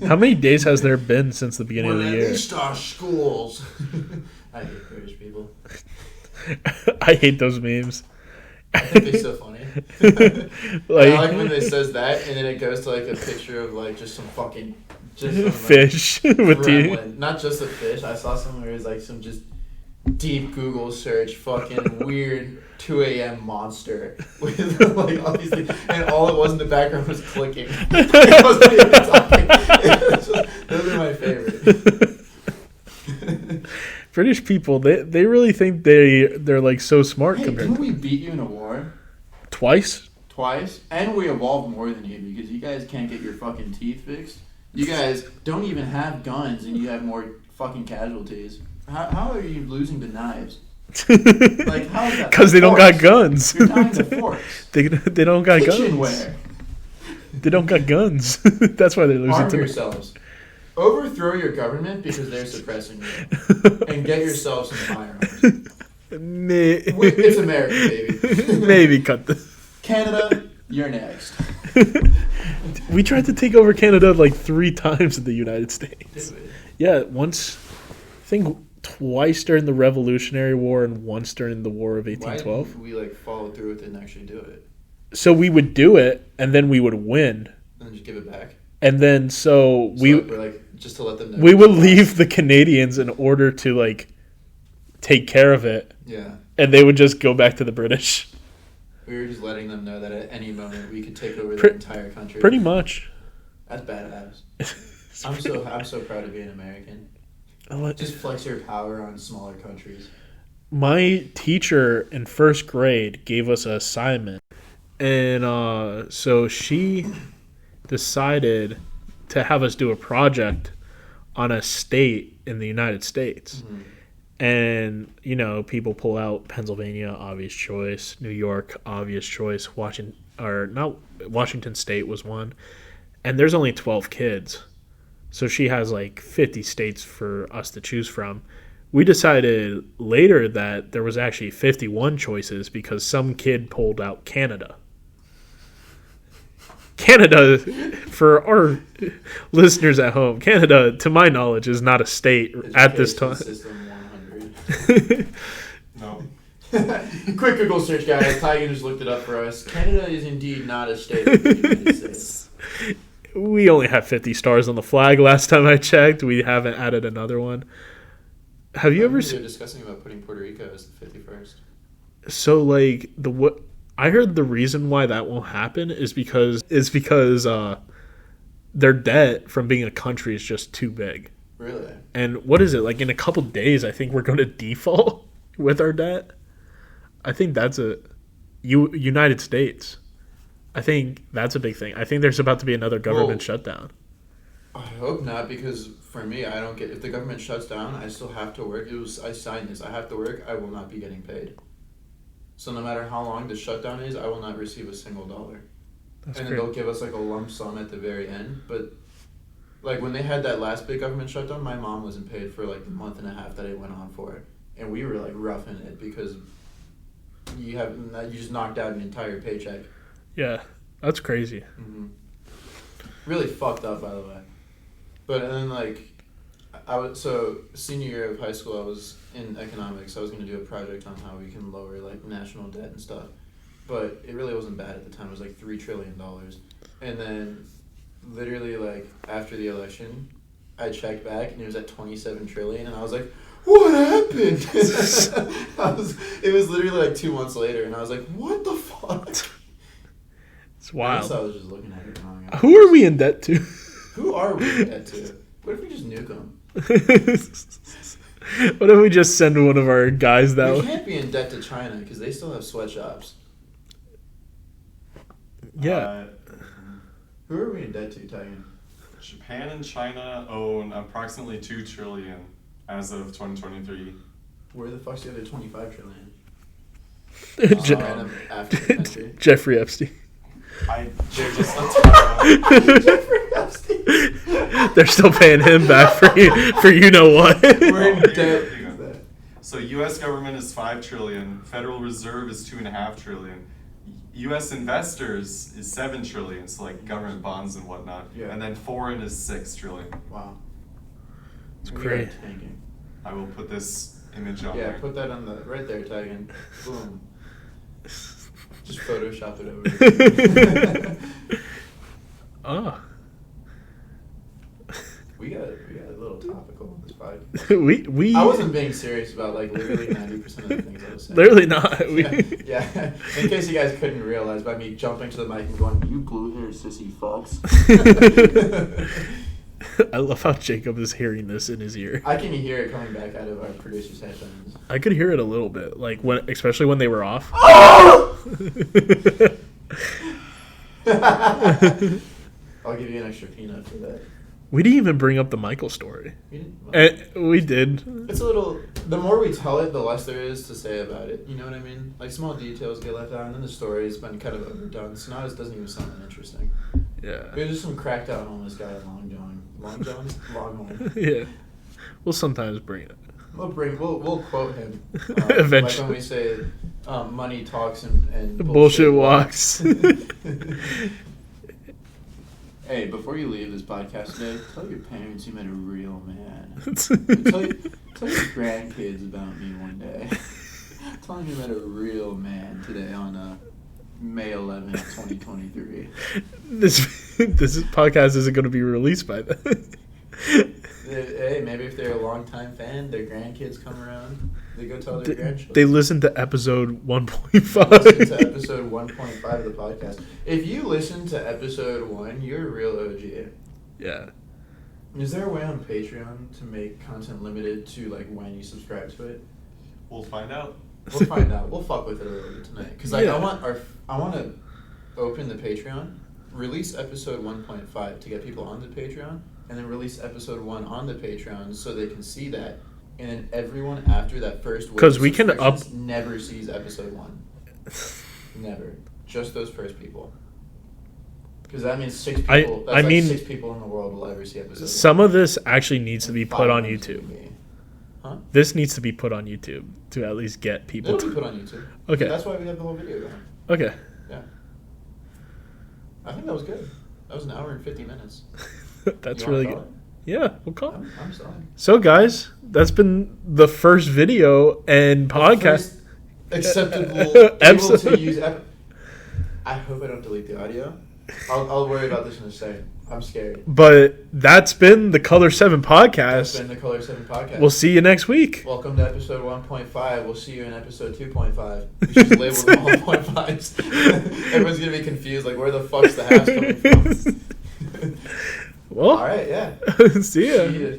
How many days has there been since the beginning of the year?
At least our schools. I hate British people.
I hate those memes.
I think they're so funny.
Like,
I like when it says that, and then it goes to like a picture of like just some fucking
fish with
teeth. Not just a fish. I saw somewhere it was like some just deep Google search fucking weird 2 a.m. monster with like obviously, and all it was in the background was clicking. It wasn't even talking. Those are my favorite.
British people, they really think they're like so smart.
Hey,
compared
didn't
to
we beat you in a war?
Twice,
and we evolved more than you, because you guys can't get your fucking teeth fixed. You guys don't even have guns, and you have more fucking casualties. How are you losing to knives? Like, how is that?
Because they don't got guns.
You're dying to forks.
They don't got
Kitchenware.
guns. They don't got guns. That's why they're losing.
Arm yourselves. Overthrow your government because they're suppressing you, and get yourself some firearms. It's America, baby.
Maybe cut this.
Canada, you're next.
We tried to take over Canada like 3 times in the United States.
Did we?
Yeah, once, I think twice during the Revolutionary War and once during the War of 1812.
Why didn't we like follow through with it and actually do it?
So we would do it, and then we would win.
And then just give it back?
And then we
like, just to let them know.
We would leave the Canadians in order to like take care of it.
Yeah.
And they would just go back to the British.
We were just letting them know that at any moment we could take over the entire country.
Pretty much.
That's badass. I'm so proud to be an American. Just flex your power on smaller countries.
My teacher in first grade gave us an assignment, and so she decided to have us do a project on a state in the United States. Mm-hmm. And, you know, people pull out Pennsylvania, obvious choice. New York, obvious choice. Washington State was one. And there's only 12 kids. So she has like 50 states for us to choose from. We decided later that there was actually 51 choices because some kid pulled out Canada. Canada, for our listeners at home, Canada, to my knowledge, is not a state at this time.
System 100.
No.
Quick Google search, guys. Tigan just looked it up for us. Canada is indeed not a state of the United States.
We only have 50 stars on the flag last time I checked. We haven't added another one. Have you ever seen...
They're discussing about putting Puerto Rico as the 51st.
So, like, I heard the reason why that won't happen is because their debt from being a country is just too big.
Really?
And what is it? Like, in a couple days, I think we're going to default with our debt. I think that's United States. I think that's a big thing. I think there's about to be another government shutdown.
I hope not, because for me, I don't get... If the government shuts down, I still have to work. I signed this. I have to work. I will not be getting paid. So no matter how long the shutdown is, I will not receive a single dollar.
That's
and
great.
then they'll give us like a lump sum at the very end. But like when they had that last big government shutdown, my mom wasn't paid for like the month and a half that it went on for. And we were like roughing it because you just knocked out an entire paycheck.
Yeah, that's crazy.
Mm-hmm. Really fucked up, by the way. But and then like, senior year of high school, I was in economics. I was gonna do a project on how we can lower like national debt and stuff. But it really wasn't bad at the time. It was like $3 trillion. And then, literally like after the election, I checked back and it was at 27 trillion, and I was like, what happened? It was literally like 2 months later, and I was like, what the fuck?
It's wild.
I guess I was just looking at it wrong.
Who are we in debt to?
Who are we in debt to? What if we just nuke them?
What if we just send one of our guys that
We
way?
can't be in debt to China because they still have sweatshops.
Yeah.
Who are we in debt to, Titan?
Japan and China own approximately $2 trillion as of 2023.
Where the fuck's the other 25 trillion?
Je-
African country.
Jeffrey Epstein.
They're just a
Jeffrey Epstein.
They're still paying him back for you know what.
We're in debt.
So U.S. government is $5 trillion. Federal Reserve is $2.5 trillion. U.S. investors is $7 trillion. So like government bonds and whatnot.
Yeah.
And then foreign is $6 trillion.
Wow.
It's
We
great.
are tanking.
I will put this image on
Yeah,
there.
put that on the right there, Titan. Boom. Just Photoshop it over.
Oh.
We got a little topical on this podcast.
we
I wasn't being serious about like literally 90% of the things I was saying.
literally not.
Yeah. In case you guys couldn't realize by me jumping to the mic and going, "You blue hair sissy fucks."
I love how Jacob is hearing this in his ear.
I can hear it coming back out of our producer's headphones.
I could hear it a little bit, like especially when they were off.
I'll give you an extra peanut for that.
We didn't even bring up the Michael story. We did.
It's a little... The more we tell it, the less there is to say about it. You know what I mean? Like, small details get left out, and then the story has been kind of overdone, so now it doesn't even sound that interesting.
Yeah.
There's just some cracked out homeless guy in Long John's? Longhorn.
Yeah. We'll sometimes bring it.
We'll quote him.
Eventually.
Like when we say, money talks and
Bullshit walks.
Hey, before you leave this podcast today, tell your parents you met a real man. Tell your grandkids about me one day. Tell them you met a real man today on May 11th, 2023.
This podcast isn't going to be released by then.
Hey, maybe if they're a long-time fan, their grandkids come around, they go tell their grandchildren.
They listen to episode 1.5.
Listen to episode 1.5 of the podcast. If you listen to episode 1, you're a real OG.
Yeah.
Is there a way on Patreon to make content limited to like when you subscribe to it?
We'll find out.
We'll find out. We'll fuck with it a little bit tonight. Because like,
Yeah.
I want to open the Patreon, release episode 1.5 to get people on the Patreon, and then release episode 1 on the Patreon so they can see that. And then everyone after that first wave
'Cause
of
we can
subscriptions never sees episode 1. Never. Just those first people. Because that means 6 people.
I mean,
6 people in the world will ever see episode 1.
Some of this actually needs to be
And
put
5
on
ones will
YouTube.
be me. Huh?
This needs to be put on YouTube to at least get people
It'll be
to...
put on YouTube.
Okay.
That's why we have the whole video going.
Okay.
Yeah. I think that was good. That was an hour and 50 minutes.
That's
You wanna
really
call
good. Yeah, we'll call it.
I'm sorry.
So, guys, that's been the first video and podcast.
Acceptable, able
Episode.
to use. I hope I don't delete the audio. I'll worry about this in a second. I'm scared.
But that's been the Color 7
That's
podcast.
been the Color 7 podcast.
We'll see you next week.
Welcome to episode 1.5. We'll see you in episode 2.5. We should label them all 1.5s. Everyone's going to be confused, like, where the fuck's the halves coming from?
Well,
All right, yeah.
see ya.
See ya.